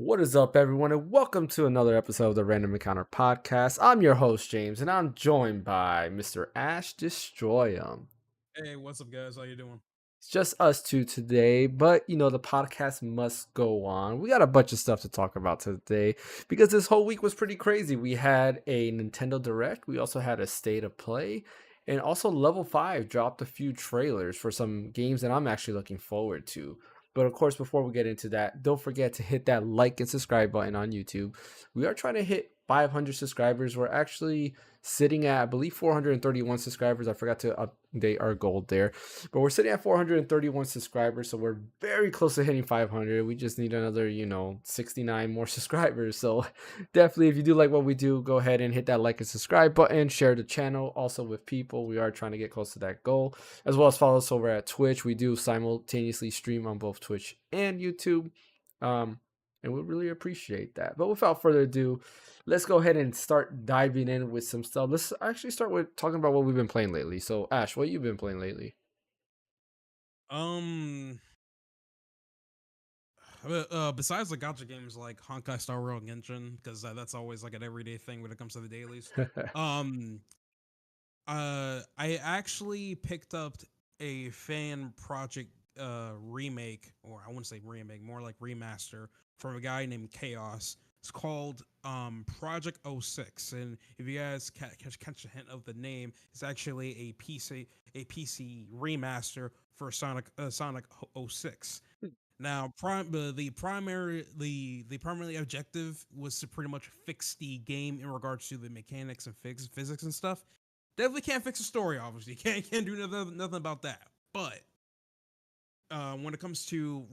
What is up, everyone, and welcome to another episode of the Random Encounter Podcast. I'm your host, James, and I'm joined by Mr. Ash Destroy 'em. Hey, what's up, guys? How you doing? It's just us two today, but the podcast must go on. We got a bunch of stuff to talk about today because this whole week was pretty crazy. We had a Nintendo Direct, we also had a State of Play, and also Level 5 dropped a few trailers for some games that I'm actually looking forward to. But of course, before we get into that, don't forget to hit that like and subscribe button on YouTube. We are trying to hit 500 subscribers. We're actually sitting at, I believe, 431 subscribers. I forgot to update our goal there. But we're sitting at 431 subscribers, so we're very close to hitting 500. We just need another, 69 more subscribers. So definitely, if you do like what we do, go ahead and hit that like and subscribe button. Share the channel also with people. We are trying to get close to that goal, as well as follow us over at Twitch. We do simultaneously stream on both Twitch and YouTube. Um, and we really appreciate that. But without further ado, let's go ahead and start diving in with some stuff. Let's actually start with talking about what we've been playing lately. So, Ash, what you been playing lately? Um, besides the gotcha games like Honkai Star Rail Genshin, because that's always like an everyday thing when it comes to the dailies. Um, I actually picked up a fan project remake, or I wouldn't say remake, more like remaster from a guy named Chaos. It's called Project '06, and if you guys catch a hint of the name, it's actually a PC remaster for Sonic '06. Now, the primary objective was to pretty much fix the game in regards to the mechanics and physics and stuff. Definitely can't fix the story, obviously. Can't do nothing about that. But when it comes to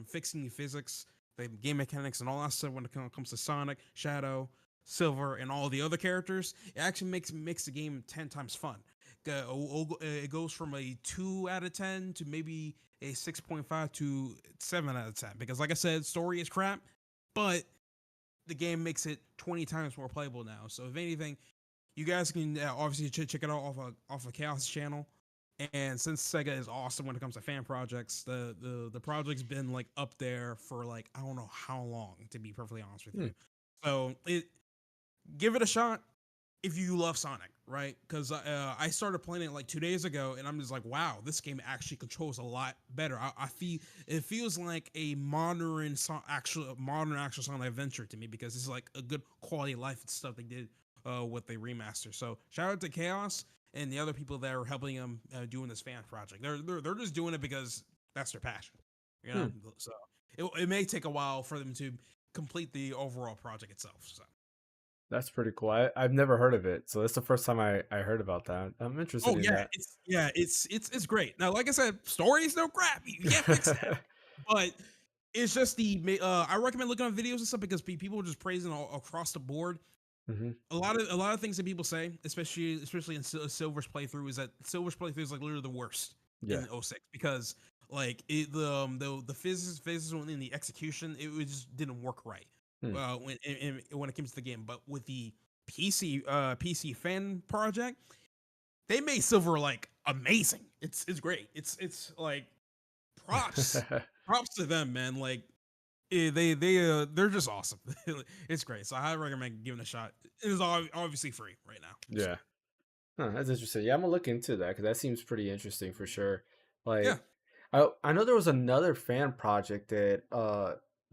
fixing the physics, the game mechanics, and all that stuff, when it comes to Sonic, Shadow, Silver, and all the other characters, it actually makes the game 10 times fun. It goes from a 2 out of 10 to maybe a 6.5 to 7 out of 10. Because, like I said, story is crap, but the game makes it 20 times more playable now. So, if anything, you guys can obviously check it out off of Chaos channel. And since Sega is awesome when it comes to fan projects, the project's been like up there for like I don't know how long, to be perfectly honest with Hmm. you. So give it a shot if you love Sonic, right? Because I started playing it like 2 days ago, and I'm just like, wow, this game actually controls a lot better. I feel it feels like a modern actual Sonic adventure to me because it's like a good quality of life and stuff they did with the remaster. So shout out to Chaos and the other people that are helping them doing this fan project. They're just doing it because that's their passion, you know. Hmm. So it may take a while for them to complete the overall project itself. So. That's pretty cool. I've never heard of it, so that's the first time I heard about that. I'm interested Oh in yeah, that. it's great. Now, like I said, stories no crap. You can't fix that, but it's just I recommend looking at videos and stuff because people are just praising all across the board. Hmm. A lot of things that people say, especially in Silver's playthrough, is that Silver's playthrough is like literally the worst Yeah. in '06 because like the physics in the execution it just didn't work right Hmm. when it comes to the game. But with the PC fan project, they made Silver like amazing. It's great. It's like props props to them, man. Like they're just awesome. It's great. So I highly recommend giving it a shot. It is obviously free right now. So Yeah. Huh, that's interesting. Yeah, I'm gonna look into that because that seems pretty interesting for sure. yeah. Like, I know there was another fan project that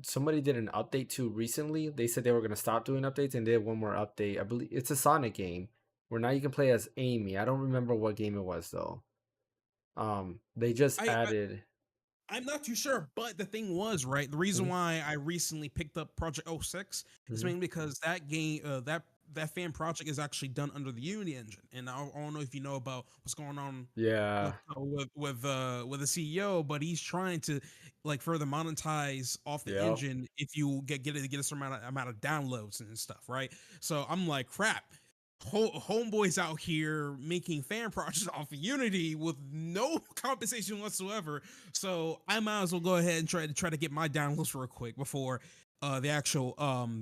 somebody did an update to recently. They said they were gonna stop doing updates and did one more update. I believe it's a Sonic game where now you can play as Amy. I don't remember what game it was though. They just I, I added. I'm not too sure, but the thing was, right, the reason Mhm, why I recently picked up Project '06 is mhm. mainly because that game, that fan project is actually done under the Unity engine, and I don't know if you know about what's going on with Yeah. with the CEO, but he's trying to like further monetize off the Yep. engine if you get a certain amount of downloads and stuff, right? So I'm like, crap. Homeboys out here making fan projects off of Unity with no compensation whatsoever. So I might as well go ahead and try to get my downloads real quick before the actual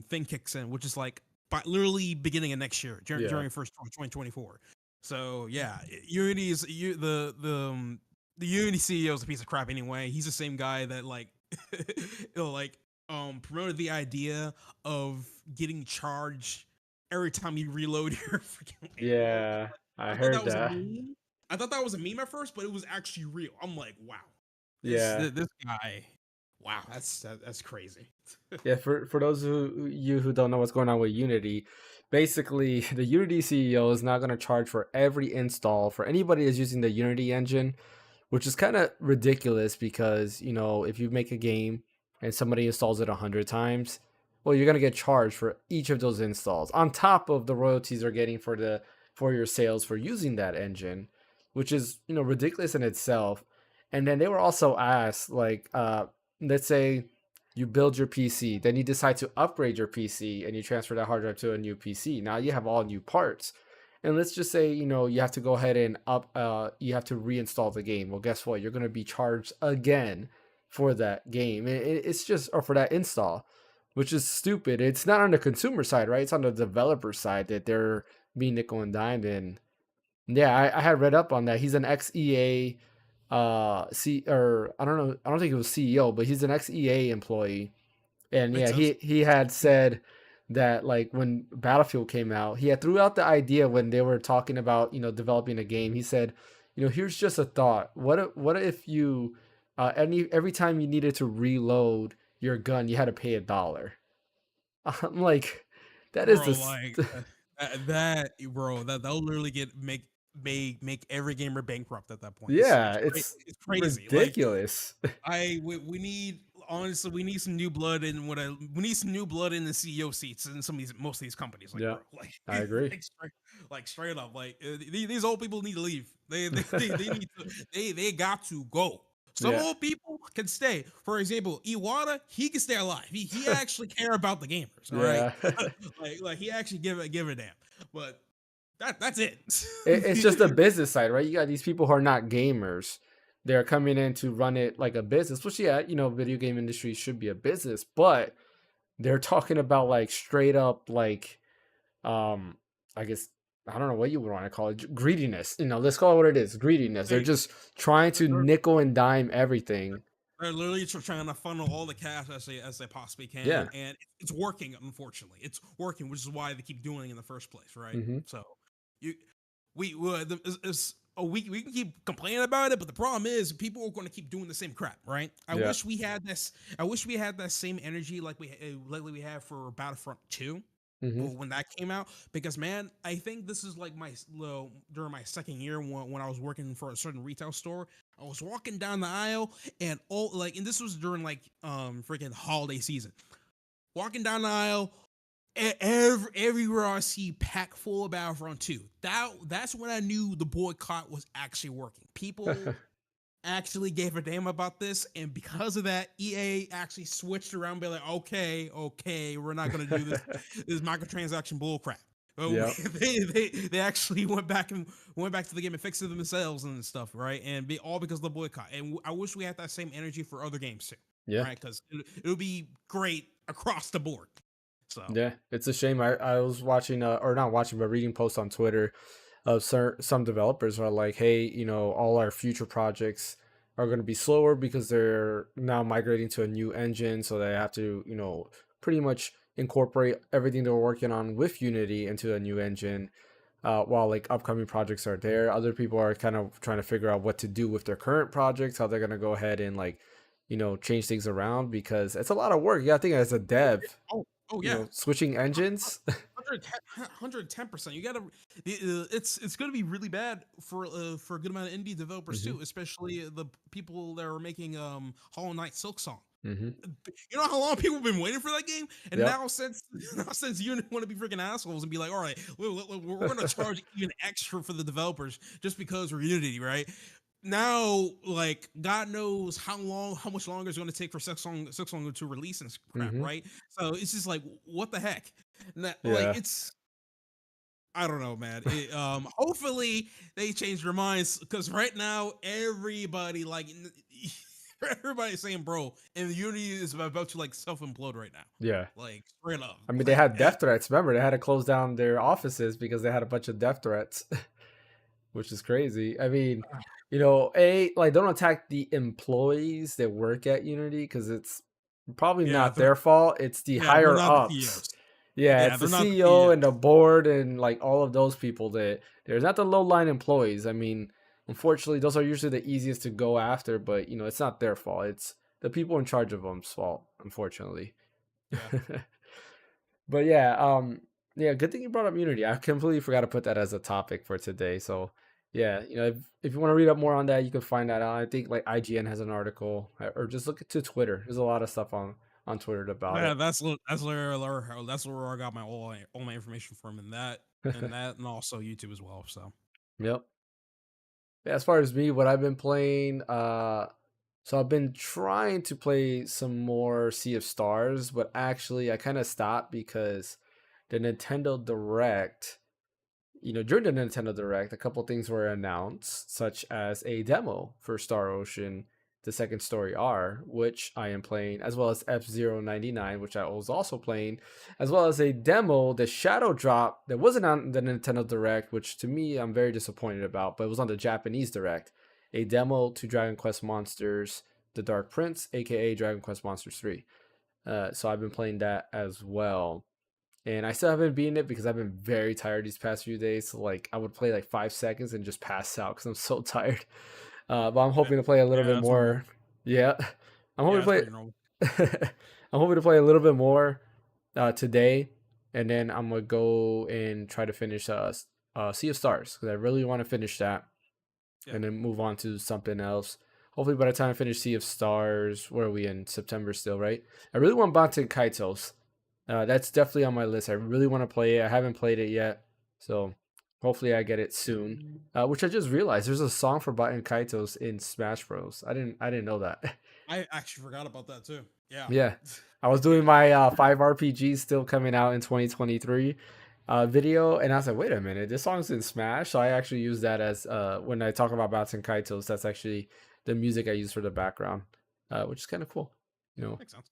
thing kicks in, which is like by literally beginning of next year Yeah. during first 2024. So yeah, Unity is the Unity CEO is a piece of crap anyway. He's the same guy that like like promoted the idea of getting charged every time you reload your freaking world. Yeah, I I thought that heard was a that. meme. I thought that was a meme at first, but it was actually real. I'm like, wow, Yeah. this guy, wow, that's crazy. Yeah, for those who don't know what's going on with Unity, basically the Unity CEO is now going to charge for every install for anybody that's using the Unity engine, which is kind of ridiculous because, if you make a game and somebody installs it 100 times, well, you're going to get charged for each of those installs on top of the royalties they're getting for your sales for using that engine, which is, ridiculous in itself. And then they were also asked, like, let's say you build your PC, then you decide to upgrade your PC and you transfer that hard drive to a new PC. Now you have all new parts. And let's just say, you have to go ahead and you have to reinstall the game. Well, guess what? You're going to be charged again for that game. It's just, or for that install, which is stupid. It's not on the consumer side, right? It's on the developer side that they're being nickel and dimed. And yeah, I had read up on that. He's an ex EA, or I don't know, I don't think it was CEO, but he's an ex EA employee. And Makes yeah, sense. he had said that, like, when Battlefield came out, he had threw out the idea when they were talking about, developing a game. He said, here's just a thought. What if you every time you needed to reload your gun, you had to pay $1? I'm like, that is Bro, this. like bro, that'll literally make every gamer bankrupt at that point. Yeah, it's It's crazy. Like ridiculous. we need, honestly, we need some new blood in we need some new blood in the CEO seats in some of these most of these companies. Like, Yeah, bro, like I agree. like straight up, like these old people need to leave. They need to they got to go. Some Yeah. old people can stay. For example, Iwata, he can stay alive. He actually care about the gamers. All right, Yeah. like he actually give a damn. But that's it. It's just a business side, right? You got these people who are not gamers. They're coming in to run it like a business, which, yeah, video game industry should be a business, but they're talking about, like, straight up, like, um, I guess, I don't know what you would want to call it, greediness. Let's call it what it is, greediness. They're Hey, just trying to they're, nickel and dime everything. they're literally trying to funnel all the cash as they possibly can, Yeah. and it's working. Unfortunately, it's working, which is why they keep doing it in the first place, right? Hmm. So, you we can keep complaining about it, but the problem is people are going to keep doing the same crap, right? Yeah. I wish we had that same energy like we have for Battlefront 2 Hmm. when that came out, because man, I think this is like during my second year when I was working for a certain retail store. I was walking down the aisle, and and this was during like freaking holiday season. Walking down the aisle, everywhere I see packed full of Battlefront 2. That's when I knew the boycott was actually working. People actually gave a damn about this, and because of that, EA actually switched around, and be like, okay, we're not gonna do this microtransaction bullcrap. Oh, Yep. they actually went back to the game and fixed it themselves and stuff, right? And all because of the boycott. And I wish we had that same energy for other games too, Yeah. right? Because it'll be great across the board. So Yeah, it's a shame. I was watching, or not watching, but reading posts on Twitter of some developers are like, hey, all our future projects are going to be slower because they're now migrating to a new engine. So they have to, pretty much incorporate everything they're working on with Unity into a new engine. While, like, upcoming projects are there, other people are kind of trying to figure out what to do with their current projects, how they're going to go ahead and, like, change things around because it's a lot of work. You got to think as a oh yeah. dev, Oh yeah. switching engines. 110%. You gotta. It's gonna be really bad for a good amount of indie developers Hmm. too, especially the people that are making Hollow Knight Silk Song. Hmm. You know how long people have been waiting for that game, and Yep. now since you want to be freaking assholes and be like, all right, we're gonna charge even extra for the developers just because we're Unity, right? Now, like, God knows how much longer it's going to take for Silk Song to release and crap, Hmm. right? So it's just like, what the heck? Like, Yeah. I don't know, man. Hopefully they change their minds, because right now everybody's saying, bro, and Unity is about to like self implode right now, Yeah. like straight up, I mean, they like had death threats. Remember, they had to close down their offices because they had a bunch of death threats, which is crazy. I mean, like, don't attack the employees that work at Unity because it's Probably Yeah, not their fault. It's the they're higher not the ups. CEOs. Yeah, Yeah, it's the they're not the CEO and the CEOs. board and like all of those people that there's not the low line employees. I mean, unfortunately, those are usually the easiest to go after, but it's not their fault. It's the people in charge of them's fault, unfortunately. Yeah. But yeah, good thing you brought up Unity. I completely forgot to put that as a topic for today. So yeah, if you want to read up more on that, you can find that out. I think like IGN has an article, or just look to Twitter. There's a lot of stuff on Twitter about Yeah, it. that's where I got my all my information from, and also YouTube as well. So Yep. Yeah, as far as me, what I've been playing, so I've been trying to play some more Sea of Stars, but actually I kind of stopped because the Nintendo Direct, during the Nintendo Direct, a couple things were announced, such as a demo for Star Ocean, the second story R, which I am playing, as well as F-Zero 99, which I was also playing, as well as a demo, the Shadow Drop, that wasn't on the Nintendo Direct, which to me I'm very disappointed about, but it was on the Japanese Direct. A demo to Dragon Quest Monsters, The Dark Prince, aka Dragon Quest Monsters 3. So I've been playing that as well. And I still haven't beaten it because I've been very tired these past few days. So like I would play like 5 seconds and just pass out because I'm so tired. But I'm yeah, hoping to play a little yeah, bit that's normal. more. Yeah, I'm hoping Yeah, to that's play. pretty normal. I'm hoping to play a little bit more today, and then I'm gonna go and try to finish Sea of Stars because I really want to finish that Yeah, and then move on to something else. Hopefully, by the time I finish Sea of Stars, where are we in September still, right? I really want Baten Kaitos. That's definitely on my list. I really want to play it. I haven't played it yet, so hopefully I get it soon. Which I just realized there's a song for Baten Kaitos in Smash Bros. I didn't know that. I actually forgot about that too. Yeah, Yeah, I was doing my 5 RPGs still coming out in 2023 video, and I was like, wait a minute, this song's in Smash. So I actually use that as when I talk about Bats and Kaitos. That's actually the music I use for the background, which is kind of cool, you know. makes sense.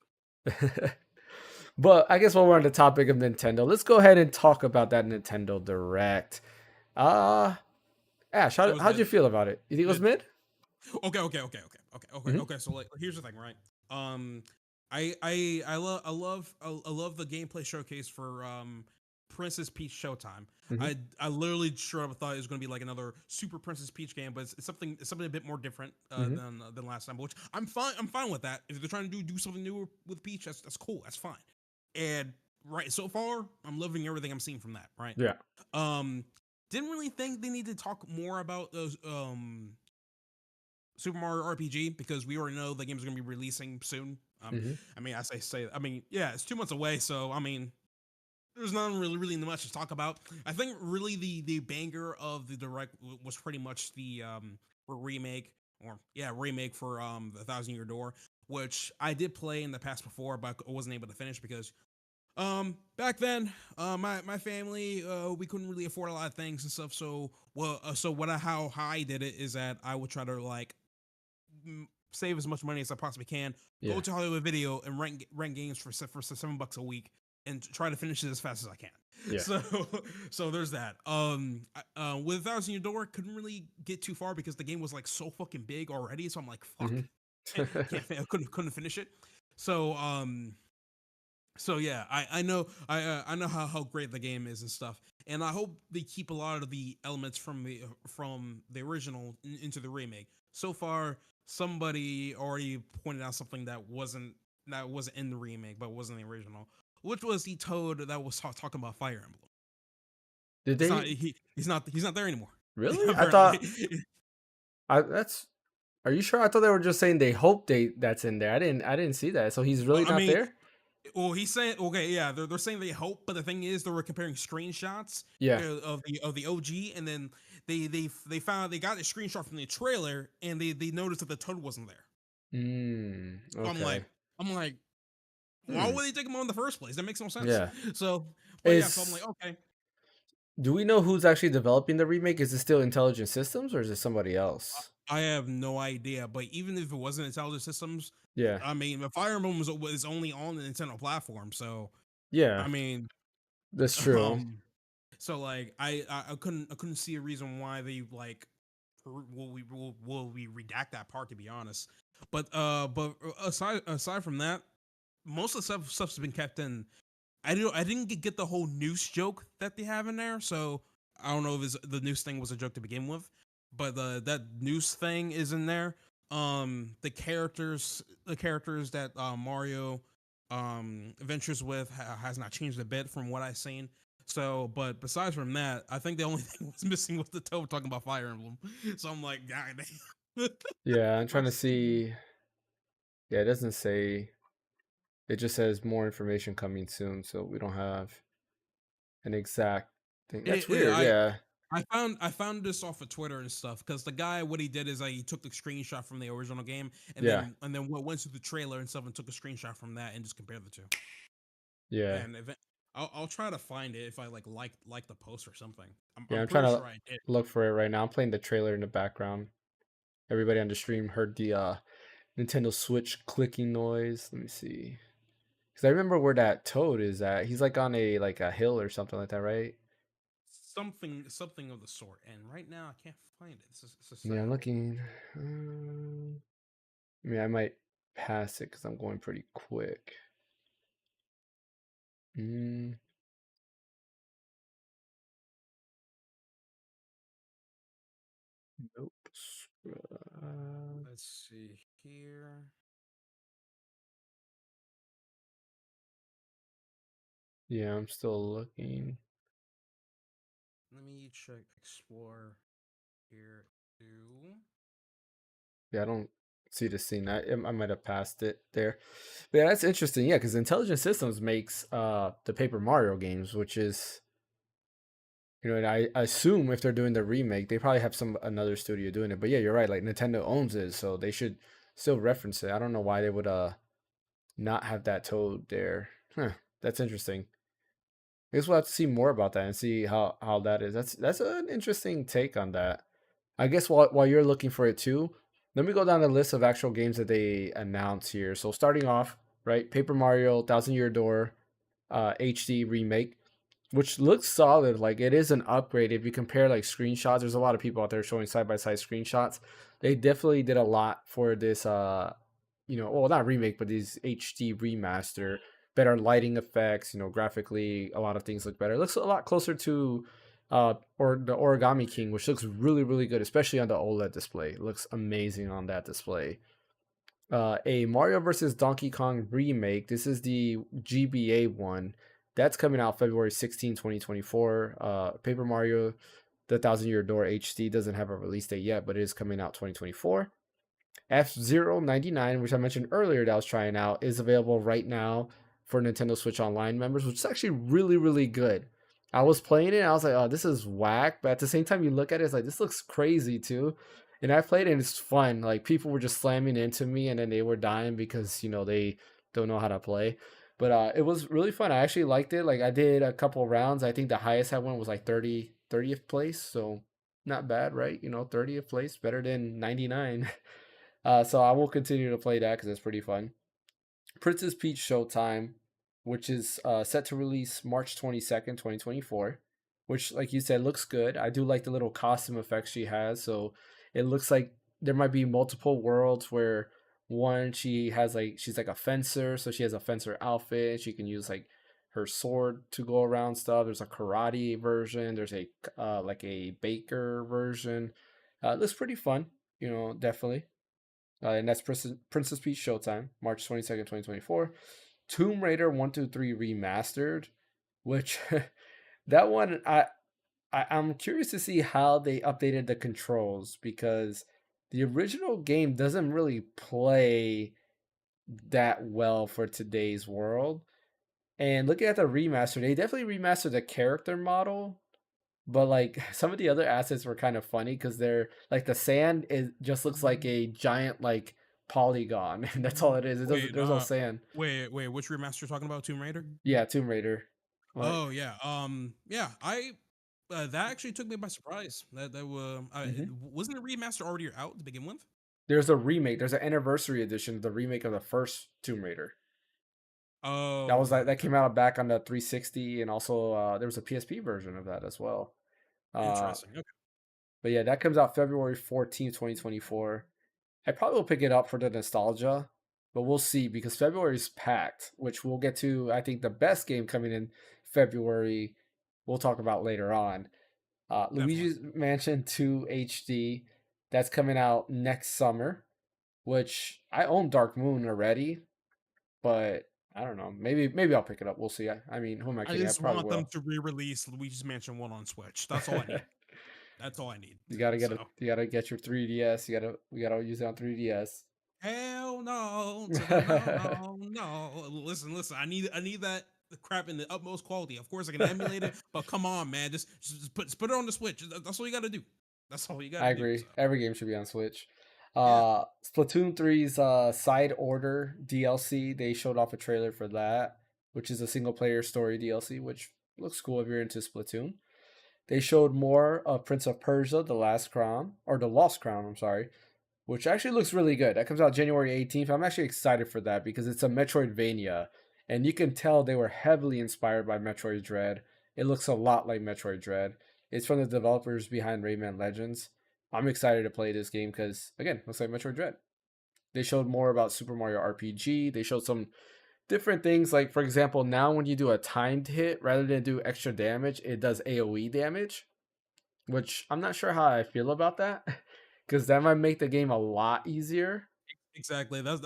But I guess while we're on the topic of Nintendo, let's go ahead and talk about that Nintendo Direct. Uh Ash, It how, was how'd mid, you feel about it? You think it was mid. mid? Okay. So like, here's the thing, right? Um, I love the gameplay showcase for Princess Peach Showtime. Mm-hmm. I literally straight up thought it was going to be like another Super Princess Peach game, but it's something a bit more different Mm-hmm. than last time. Which I'm fine with that. If they're trying to do something new with Peach, that's cool. That's fine. And right so far, I'm loving everything I'm seeing from that. Right. Yeah. Um, didn't really think they need to talk more about those Super Mario RPG because we already know the game's going to be releasing soon. Mm-hmm. I mean, as I say, I mean, yeah, it's 2 months away, so I mean, there's not really much to talk about. I think really the banger of the direct was pretty much the remake remake for the Thousand Year Door, which I did play in the past before, but I wasn't able to finish because back then my family we couldn't really afford a lot of things and stuff. So how I did it is that I would try to like save as much money as I possibly can. Go Yeah. to Hollywood Video and rent games for $7 a week and try to finish it as fast as I can. Yeah. So so there's that. With Thousand Year Door, couldn't really get too far because the game was like so fucking big already. So I'm like, fuck, Mm-hmm. I couldn't finish it. So so yeah, I know how great the game is and stuff, and I hope they keep a lot of the elements from the original into the remake. So far, somebody already pointed out something that wasn't in the remake but wasn't the original, which was the Toad that was talking about Fire Emblem. Did It's not they he's not there anymore. really? I Apparently, thought I that's Are you sure? I thought they were just saying they hope that's in there. I didn't see that. So he's well, really I not mean, there? well, he's saying okay, yeah, they're saying they hope, but the thing is, they were comparing screenshots Yeah. of the OG, and then they found they got a screenshot from the trailer, and they noticed that the Toad wasn't there. So Okay. I'm like, why Hmm. would they take him on in the first place? That makes no sense. Yeah. So, but yeah, so I'm Is like, okay, Do we know who's actually developing the remake? Is it still Intelligent Systems or is it somebody else? I have no idea. But even if it wasn't Intelligent Systems, Yeah. I mean, the Fire Emblem was only on the Nintendo platform, so Yeah. I mean, That's true. um, so like I couldn't see a reason why they like will we redact that part to be honest. But aside from that, most of the stuff's been kept in. I didn't get the whole noose joke that they have in there, so I don't know if the noose thing was a joke to begin with, but that noose thing is in there. The characters that Mario adventures with has not changed a bit from what I've seen. So, but besides from that, I think the only thing was missing was the Toad talking about Fire Emblem. So I'm like, God damn. Yeah, I'm trying to Rest in- see. Yeah, it doesn't say. It just says more information coming soon, so we don't have an exact thing. That's It, weird. Yeah, I found this off of Twitter and stuff because the guy what he did is he took the screenshot from the original game and yeah, then went to the trailer and stuff and took a screenshot from that and just compared the two. yeah, And I'll try to find it if I like the post or something. I'm yeah. I'm I'm trying pretty to sure I did. look for it right now. I'm playing the trailer in the background. Everybody on the stream heard the Nintendo Switch clicking noise. Let me see. Because I remember where that Toad is at. He's like on a hill or something like that, right? Something of the sort. And right now I can't find it. It's a Yeah, sad. I'm looking. I mean, I might pass it because I'm going pretty quick. Mm, nope. Let's see here. Yeah, I'm still looking. Let me check explore here too. Yeah, I don't see the scene. I might have passed it there. But yeah, that's interesting. Yeah, because Intelligent Systems makes the Paper Mario games, which is and I assume if they're doing the remake, they probably have some another studio doing it. But yeah, you're right. Like Nintendo owns it, so they should still reference it. I don't know why they would not have that Toad there. Huh, that's interesting. I guess we'll have to see more about that and see how that is. That's an interesting take on that. I guess while you're looking for it too, let me go down the list of actual games that they announced here. So starting off, right, Paper Mario Thousand Year Door, HD remake, which looks solid. Like it is an upgrade if you compare like screenshots. There's a lot of people out there showing side by side screenshots. They definitely did a lot for this. Well, not remake, but these HD remaster. Better lighting effects. Graphically, a lot of things look better. It looks a lot closer to or the Origami King, which looks really, really good, especially on the OLED display. It looks amazing on that display. A Mario vs. Donkey Kong remake. This is the GBA one. That's coming out February 16, 2024. Paper Mario, the Thousand Year Door HD doesn't have a release date yet, but it is coming out 2024. F-Zero 99, which I mentioned earlier that I was trying out, is available right now for Nintendo Switch Online members, which is actually really, really good. I was playing it and I was like, oh, this is whack. But at the same time, you look at it, it's like, this looks crazy too. And I played it and it's fun. Like, people were just slamming into me and then they were dying because, they don't know how to play. But it was really fun. I actually liked it. Like, I did a couple rounds. I think the highest I went was like 30th place. So, not bad, right? 30th place, better than 99. So I will continue to play that because it's pretty fun. Princess Peach Showtime, which is set to release March 22nd, 2024, which, like you said, looks good. I do like the little costume effects she has. So it looks like there might be multiple worlds where one, she's like a fencer. So she has a fencer outfit. She can use like her sword to go around stuff. There's a karate version. There's like a baker version. It looks pretty fun, definitely. And that's Princess Peach Showtime, March 22nd, 2024. Tomb Raider 1, 2, 3 Remastered, which that one I'm curious to see how they updated the controls because the original game doesn't really play that well for today's world. And looking at the remaster, they definitely remastered the character model, but like some of the other assets were kind of funny because they're like the sand is just looks like a giant like polygon, and that's all it is. It doesn't. Wait, There's no sand. wait. Which remaster you're talking about? Tomb Raider? Yeah, Tomb Raider. What? Oh yeah. Yeah. I that actually took me by surprise. That Hmm. wasn't the remaster already out to begin with? There's a remake. There's an anniversary edition, the remake of the first Tomb Raider. That Oh, was like okay, that okay. came out back on the 360, and also there was a PSP version of that as well. Uh, Interesting. Okay. but yeah, that comes out February 14th, 2024. I probably will pick it up for the nostalgia. but we'll see because February is packed, which we'll get to. I think the best game coming in February, we'll talk about later on. Definitely. Luigi's Mansion 2 HD, that's coming out next summer, which I own Dark Moon already, but I don't know. Maybe I'll pick it up. We'll see. I mean, who am I I kidding? I just probably want them will. to re-release Luigi's Mansion 1 on Switch. That's all I need. That's all I need. So You gotta get your 3DS. We gotta use it on 3DS. hell no to the no, no, no. Listen. I need that crap in the utmost quality. Of course, I can emulate it, but come on, man, just put it on the Switch. That's all you got to do. That's all you got I to do. agree. So Every game should be on Switch. yeah, Splatoon 3's Side Order DLC, they showed off a trailer for that, which is a single player story DLC, which looks cool if you're into Splatoon. They showed more of Prince of Persia, The Last Crown, or The Lost Crown, I'm sorry, which actually looks really good. That comes out January 18th. I'm actually excited for that because it's a Metroidvania, and you can tell they were heavily inspired by Metroid Dread. It looks a lot like Metroid Dread. It's from the developers behind Rayman Legends. I'm excited to play this game because, again, looks like Metroid Dread. They showed more about Super Mario RPG. They showed some different things, like, for example, now when you do a timed hit, rather than do extra damage, it does AoE damage, which I'm not sure how I feel about that because that might make the game a lot easier. exactly. That's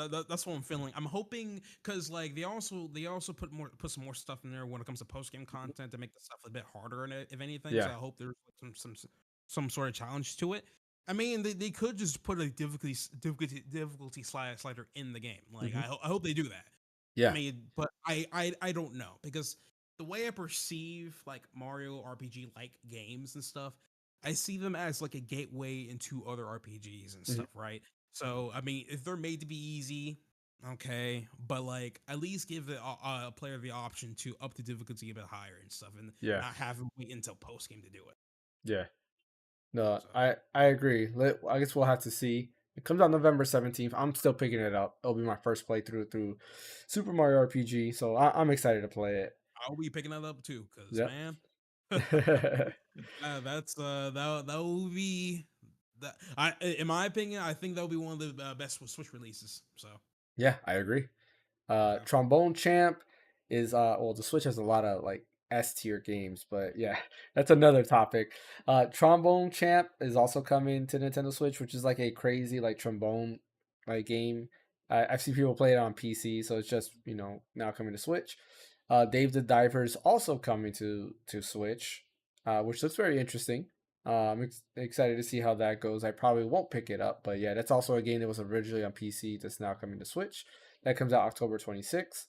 what I'm feeling. I'm hoping because like they also put some more stuff in there when it comes to post game content to make the stuff a bit harder in it, if anything. So Yeah. I hope there's like some sort of challenge to it. I mean, they could just put a difficulty slider in the game. Like Hmm. I hope they do that. I Yeah. mean, but I don't know because the way I perceive like Mario RPG like games and stuff, I see them as like a gateway into other RPGs and Hmm. stuff, right? So I mean, if they're made to be easy, okay, but like at least give the player the option to up the difficulty a bit higher and stuff, and Yeah. not have them wait until post game to do it. Yeah. No, So I agree. I guess we'll have to see. It comes out November 17th. I'm still picking it up. It'll be my first playthrough through Super Mario RPG, so I'm excited to play it. I'll be picking that up too, cause Yep. man, that's that will be that. In my opinion, I think that will be one of the best Switch releases. So Yeah, I agree. yeah. Trombone Champ is well, the Switch has a lot of like S tier games, but yeah, that's another topic. Trombone Champ is also coming to Nintendo Switch, which is like a crazy like trombone like game. I've seen people play it on PC, so it's just now coming to Switch. Dave the Diver is also coming to Switch, which looks very interesting. Excited to see how that goes. I probably won't pick it up, but yeah, that's also a game that was originally on PC that's now coming to Switch. That comes out October 26th.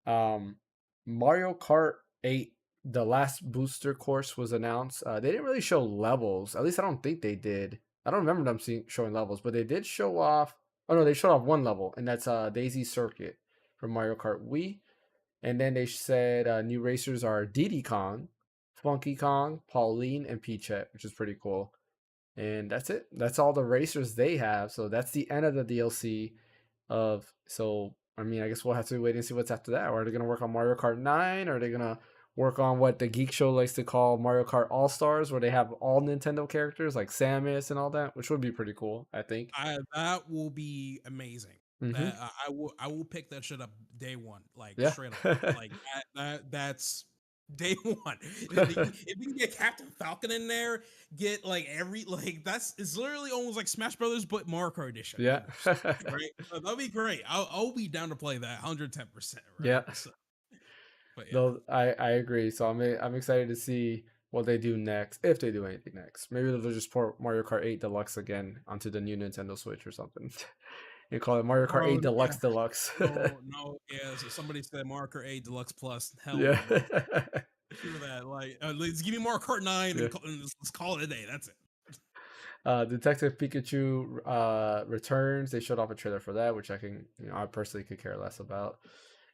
Um, Mario Kart 8, the last booster course was announced. They didn't really show levels. At least I don't think they did. I don't remember them showing levels, but they did show off. Oh no, they showed off one level, and that's Daisy Circuit from Mario Kart Wii. And then they said new racers are Diddy Kong, Funky Kong, Pauline, and Peachette, which is pretty cool. And that's it. That's all the racers they have. So that's the end of the DLC I mean, I guess we'll have to wait and see what's after that. Or are they gonna work on Mario Kart 9? Or are they gonna work on what the Geek Show likes to call Mario Kart All Stars, where they have all Nintendo characters like Samus and all that, which would be pretty cool, I think. That will be amazing. Mm-hmm. That I will pick that shit up day one, like Yeah. straight up. Like that's day one. If we can get Captain Falcon in there, get like every like that's it's literally almost like Smash Brothers but Mario Kart edition Yeah. almost. Right? That'll be great. I'll be down to play that 110%. Right? Yeah. So, but yeah. No, I agree. So I'm excited to see what they do next, if they do anything next. Maybe they'll just port Mario Kart 8 Deluxe again onto the new Nintendo Switch or something. You call it Mario Kart Oh 8 yeah. Deluxe Deluxe. No, yeah. So somebody said Marker 8 Deluxe Plus. Hell Yeah. no, bro. Screw that. Like, let's give me Mario Kart 9 Yeah. and let's call it a day. That's it. Detective Pikachu returns. They showed off a trailer for that, which I personally could care less about.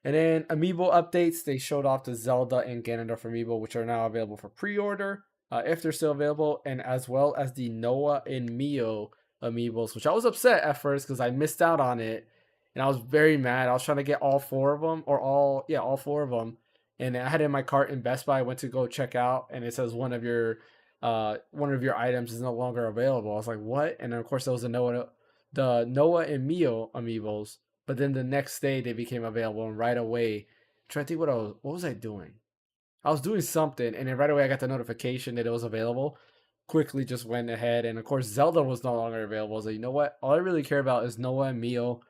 And then Amiibo updates. They showed off the Zelda and Ganondorf Amiibo, which are now available for pre-order, if they're still available, and as well as the Noah and Mio Amiibos, which I was upset at first because I missed out on it, and I was very mad. I was trying to get all four of them, or all four of them, and I had it in my cart in Best Buy. I went to go check out, and it says one of your items is no longer available. I was like, what? And then of course there was the Noah and Mio amiibos. but then the next day they became available, and right away, trying to think what was I doing? I was doing something, and then right away I got the notification that it was available. Quickly just went ahead, and of course Zelda was no longer available. So you know what? All I really care about is Noah and Mio.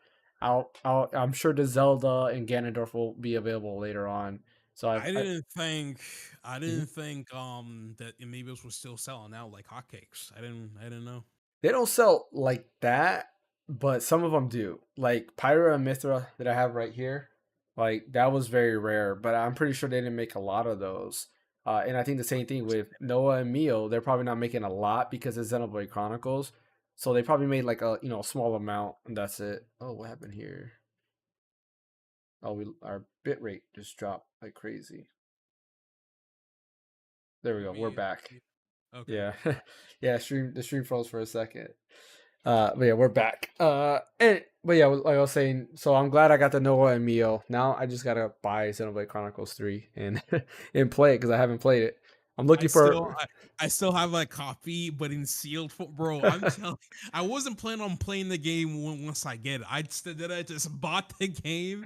I'm sure the Zelda and Ganondorf will be available later on. So I didn't think I Mhm. didn't think that Amiibos were still selling out like hotcakes. I didn't know. They don't sell like that, but some of them do. Like Pyra and Mithra that I have right here, like that was very rare, but I'm pretty sure they didn't make a lot of those. And I think the same thing with Noah and Mio. They're probably not making a lot because it's Xenoblade Chronicles, so they probably made like a small amount and that's it. Oh, what happened here? Oh, our bit rate just dropped like crazy. There we For go. We're me, back. okay. Yeah, yeah. The stream froze for a second. But yeah, we're back. But yeah, like I was saying, so I'm glad I got the Noah and Mio. Now I just gotta buy Xenoblade Chronicles 3 and and play it because I haven't played it. I'm I looking still for. I, I still have a copy, but in sealed bro. I'm telling I wasn't planning on playing the game once I get it. I just bought the game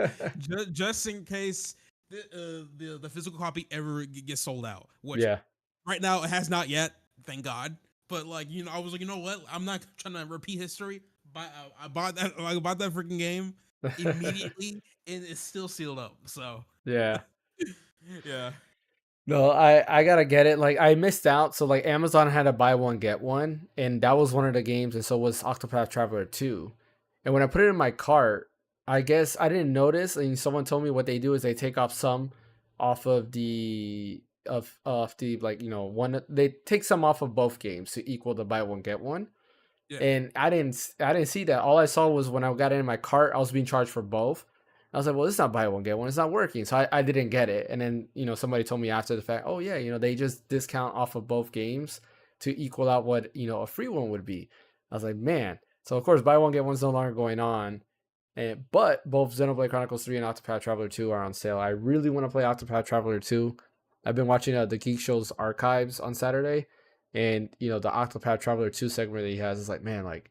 just in case the physical copy ever gets sold out. Which Yeah. right now it has not yet, thank God. But like I was like, you know what? I'm not trying to repeat history. But I bought that freaking game immediately, and it's still sealed up. So Yeah. yeah, No, I gotta get it. Like I missed out, so like Amazon had a buy one get one, and that was one of the games, and so was Octopath Traveler 2. And when I put it in my cart, I guess I didn't notice, and someone told me what they do is they take off some off of the like one they take some off of both games to equal the buy one get one. yeah. And I didn't see that. All I saw was when I got it in my cart, I was being charged for both. I was like, well, this is not buy one get one. It's not working. So I didn't get it. And then somebody told me after the fact, oh yeah, they just discount off of both games to equal out what a free one would be. I was like, man. So of course, buy one get one's no longer going on. But both Xenoblade Chronicles 3 and Octopath Traveler 2 are on sale. I really want to play Octopath Traveler 2. I've been watching the Geek Show's archives on Saturday, and the Octopath Traveler 2 segment that he has is like, man, like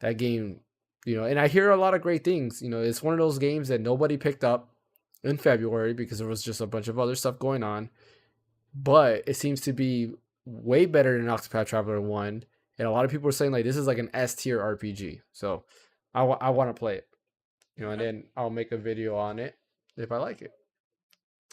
that game, and I hear a lot of great things. It's one of those games that nobody picked up in February because there was just a bunch of other stuff going on, but it seems to be way better than Octopath Traveler 1, and a lot of people are saying like this is like an S tier RPG. So I want to play it, and Okay. then I'll make a video on it if I like it.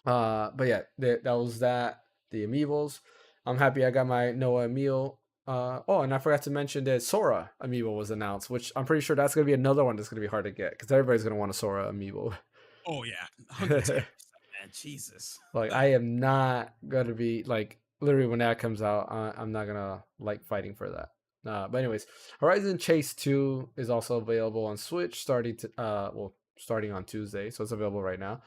But yeah, that was that. The amiibos. I'm happy I got my Noah Emil. Oh, and I forgot to mention that Sora amiibo was announced, which I'm pretty sure that's gonna be another one that's gonna be hard to get because everybody's gonna want a Sora amiibo. Oh yeah, 110%, man. Jesus. Like I am not gonna be like literally when that comes out, I'm not gonna like fighting for that. But anyways, Horizon Chase 2 is also available on Switch starting on Tuesday, so it's available right now.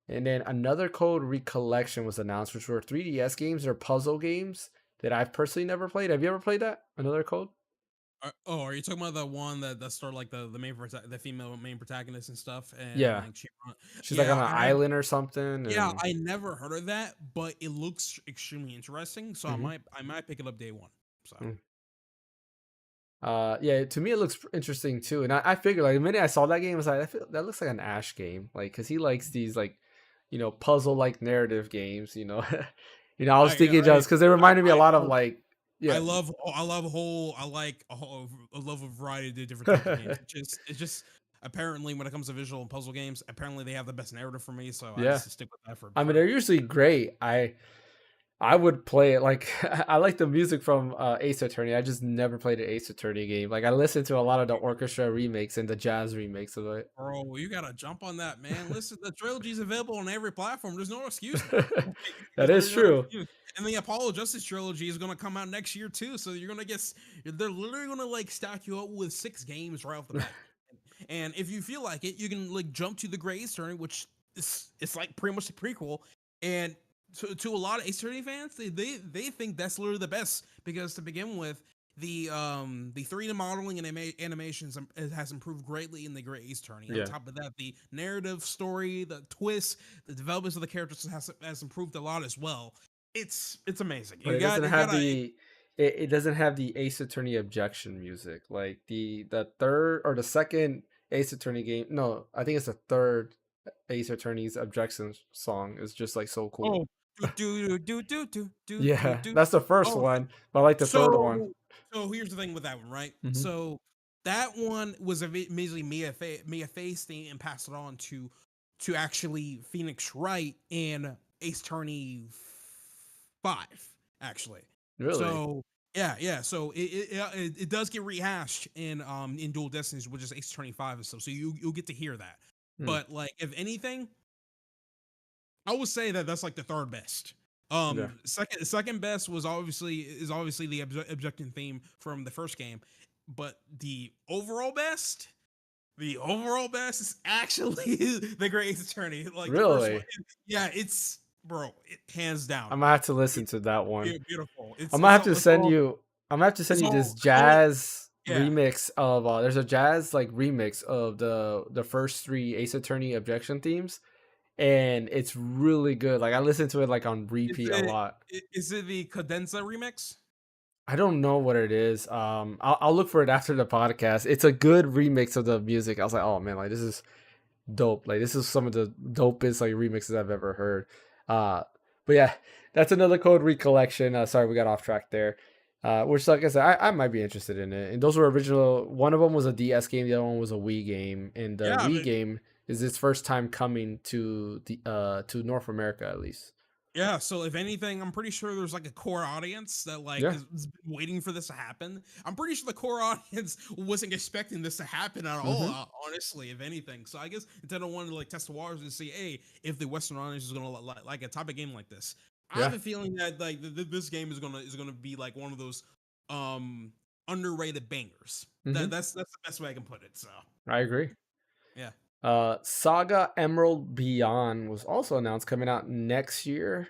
And then another code Recollection was announced, which were 3DS games or puzzle games that I've personally never played. Have you ever played that? Another code? Are you talking about the one that started like the the female main protagonist and stuff, and Yeah. like She's like on yeah, an island or something. yeah, And I never heard of that, but it looks extremely interesting, so Mhm. I might pick it up day one. So Mm. Yeah, to me it looks interesting too. And I figured like the minute I saw that game, I was like, I feel that looks like an Ash game. Like, cause he likes these like, puzzle like narrative games, I was I thinking just because they reminded me a lot of oh, like, yeah, I love whole I like I love a variety of different types of games. It's just apparently when it comes to visual and puzzle games, apparently they have the best narrative for me, so I yeah. just stick with that I mean, for they're usually great. I would play it like I like the music from Ace Attorney. I just never played an Ace Attorney game. Like I listened to a lot of the orchestra remakes and the jazz remakes of it. Bro, you gotta jump on that, man. Listen, the trilogy is available on every platform. There's no excuse now. That There's is literally no true. excuse. And the Apollo Justice trilogy is gonna come out next year too. So you're gonna they're literally gonna like stack you up with 6 games right off the bat. And if you feel like it, you can like jump to the Great Ace Attorney, which is it's like pretty much a prequel. And to a lot of Ace Attorney fans, they think that's literally the best because to begin with, the 3D modeling and animations it has improved greatly in the Great Ace Attorney. On Yeah, top of that, the narrative story, the twists, the developments of the characters has improved a lot as well. It's amazing. but You gotta it doesn't have the Ace Attorney objection music. Like the third or the second Ace Attorney game. No, I think it's the third Ace Attorney's objection song. Is just like so cool. Oh, do do do do do do do Yeah, do. that's the first Oh, one, but I like the third one. so here's the thing with that one, right? Hmm. So that one was immediately Mia Face thing and passed it on to actually Phoenix Wright and Ace Attorney 5, actually. Really? So yeah. So it does get rehashed in Dual Destinies, which is Ace Attorney 5 and stuff. So you'll get to hear that. Hmm. But like, if anything, I would say that that's like the third best. Yeah. Second best is obviously the objecting theme from the first game, but the overall best is actually the Great Ace Attorney. Like the first one, Really? yeah, it's bro, hands I down, might have to listen to that one. beautiful. I might have to send you. I might have to send you this It's all jazz yeah. remix of. There's a jazz like remix of the first three Ace Attorney objection themes, and it's really good. Like I listen to it like on Is repeat a it lot. is it the Cadenza remix? I don't know what it is. I'll look for it after the podcast. It's a good remix of the music. I was like, oh man, like this is dope. Like this is some of the dopest like remixes I've ever heard. Uh, but yeah, that's another Code recollection. Sorry, we got off track there. Which, like I said, I might be interested in it. And those were original. One of them was a DS game. The other one was a Wii game. And the Yeah, Wii game is its first time coming to the to North America at least. yeah, so if anything, I'm pretty sure there's like a core audience that like Yeah. is been waiting for this to happen. I'm pretty sure the core audience wasn't expecting this to happen at all, Mm-hmm. honestly, if anything. So I guess Nintendo wanted to like test the waters and see, hey, if the Western audience is gonna like a type of game like this. I have Yeah. a feeling that like this game is gonna be like one of those um underrated bangers. Mm-hmm. That's the best way I can put it. So I agree. yeah. Saga Emerald Beyond was also announced coming out next year.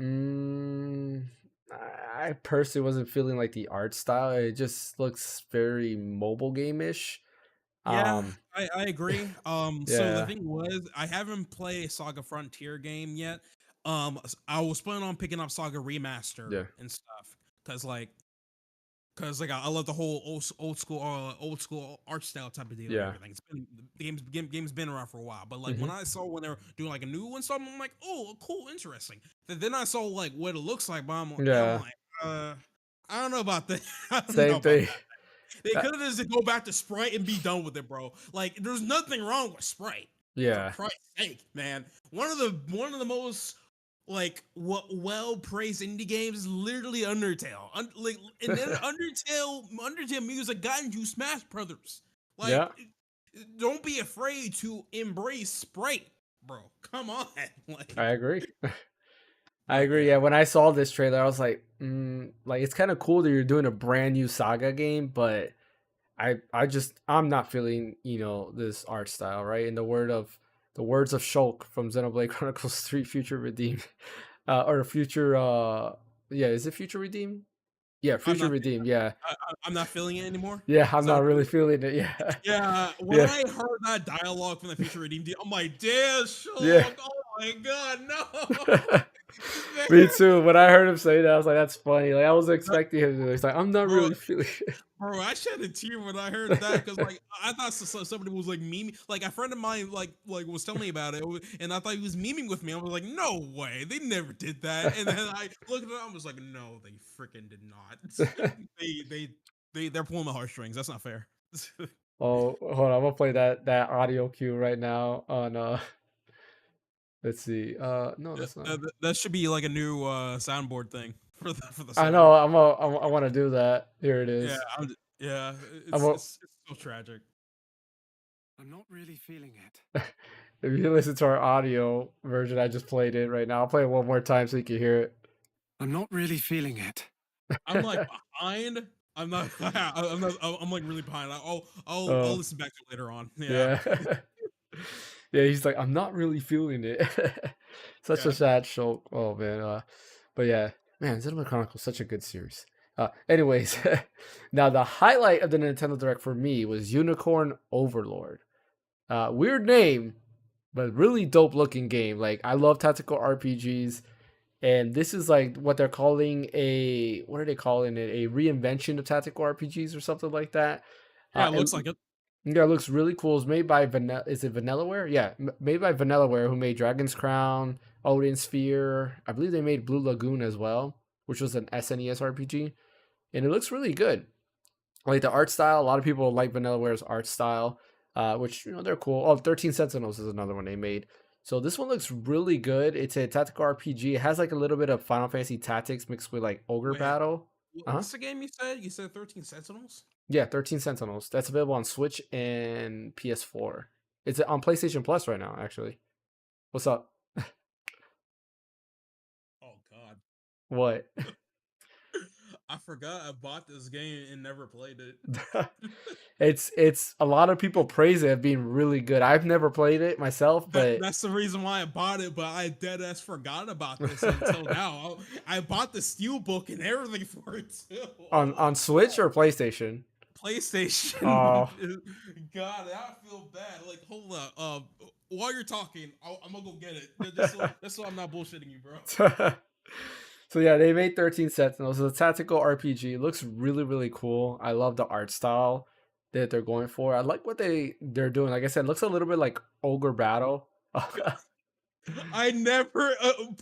Mm, I personally wasn't feeling like the art style. It just looks very mobile game-ish. Yeah, Um, I agree. So the yeah, thing was, I haven't played a Saga Frontier game yet. I was planning on picking up Saga Remaster yeah, and stuff, cause like I love the whole old school art style type of deal and yeah. everything. It's been game's been around for a while, but like when Hmm. I saw when they were doing like a new one, so I'm like, oh, cool, interesting. Then I saw like what it looks like, but I'm Yeah, like, I don't know about that. I don't know same about thing. they Uh, could have just go back to Sprite and be done with it, bro. Like, there's nothing wrong with Sprite. For yeah, Christ's sake, man. One of the most like what well praised indie games is literally Undertale. Like, and then Undertale music got into Smash Brothers. Like, yeah. don't be afraid to embrace Sprite, bro. Come on, I like, agree. I but agree. yeah, Yeah, when I saw this trailer, I was like it's kind of cool that you're doing a brand new Saga game, but I'm not feeling this art style, right? In the words of Shulk from Xenoblade Chronicles 3 Future Redeemed, or Future yeah, is it Future Redeemed? Yeah, I'm Future not Redeemed. Yeah, I'm not feeling it anymore. yeah, I'm Is that not what it really is? feeling it. Yeah, Yeah, when yeah, I heard that dialogue from the Future Redeemed, I'm like, damn, yeah. Shulk, oh my god, no. Me Man, too. When I heard him say that, I was like, "That's funny." Like I was expecting him to. He's like, "I'm not bro, really feeling bro, I shed a tear when I heard that because, like, I thought somebody was like memeing. Like, a friend of mine, like was telling me about it, and I thought he was memeing with me. I was like, no way, they never did that. And then I looked at it, I was like, no, they freaking did not. it." They're pulling the heartstrings. That's not fair. Oh, hold on. I'm gonna play that audio cue right now on let's see. No, that's not. That should be like a new soundboard thing for the I know. server. I want to do that. Here it Yeah, is. yeah, I'm a, it's so tragic. I'm not really feeling it. if you listen to our audio version, I just played it right now. I'll play it one more time so you can hear I'm not really feeling it. I'm like it. behind. I'm not. I'm not. I'm like really behind. I'll Oh, listen back to it later on. Yeah, yeah. Yeah, he's like, I'm not really feeling it. Such a yeah. sad show. Oh man. But yeah, man, Xenoblade Chronicles such a good series. Anyways, now the highlight of the Nintendo Direct for me was Unicorn Overlord. Weird name, but really dope looking game. Like I love tactical RPGs, and this is like what they're calling what are they calling it? A reinvention of tactical RPGs or something like that. Yeah, it It looks like it. Yeah, it looks really cool. It's made by Vanilla. Is it Vanillaware? Yeah, made by Vanillaware, who made Dragon's Crown, Odin Sphere. I believe they made Blue Lagoon as well, which was an SNES RPG, and it looks really good. Like the art style, a lot of people like Vanillaware's art style, which they're cool. Oh, 13 Sentinels is another one they made. So this one looks really good. It's a tactical RPG. It has like a little bit of Final Fantasy Tactics mixed with like Ogre Wait, Battle. Uh huh. what's the game you said? You said 13 Sentinels? Yeah, 13 Sentinels. That's available on Switch and PS4. It's on PlayStation Plus right now, actually. What's up? Oh God. What? I forgot I bought this game and never played it. It's a lot of people praise it as being really good. I've never played it myself, but That's the reason why I bought it, but I dead ass forgot about this until now. I bought the Steelbook and everything for it too. Oh my on Switch or PlayStation. PlayStation. Oh, God, I feel bad. Like, hold up. While you're talking, I'm gonna go get it. Just so I'm not bullshitting you, bro. so yeah, they made 13 Sentinels. It's a tactical RPG. It looks really really cool. I love the art style that they're going for. I like what they're doing. Like I said, it looks a little bit like Ogre Battle. I never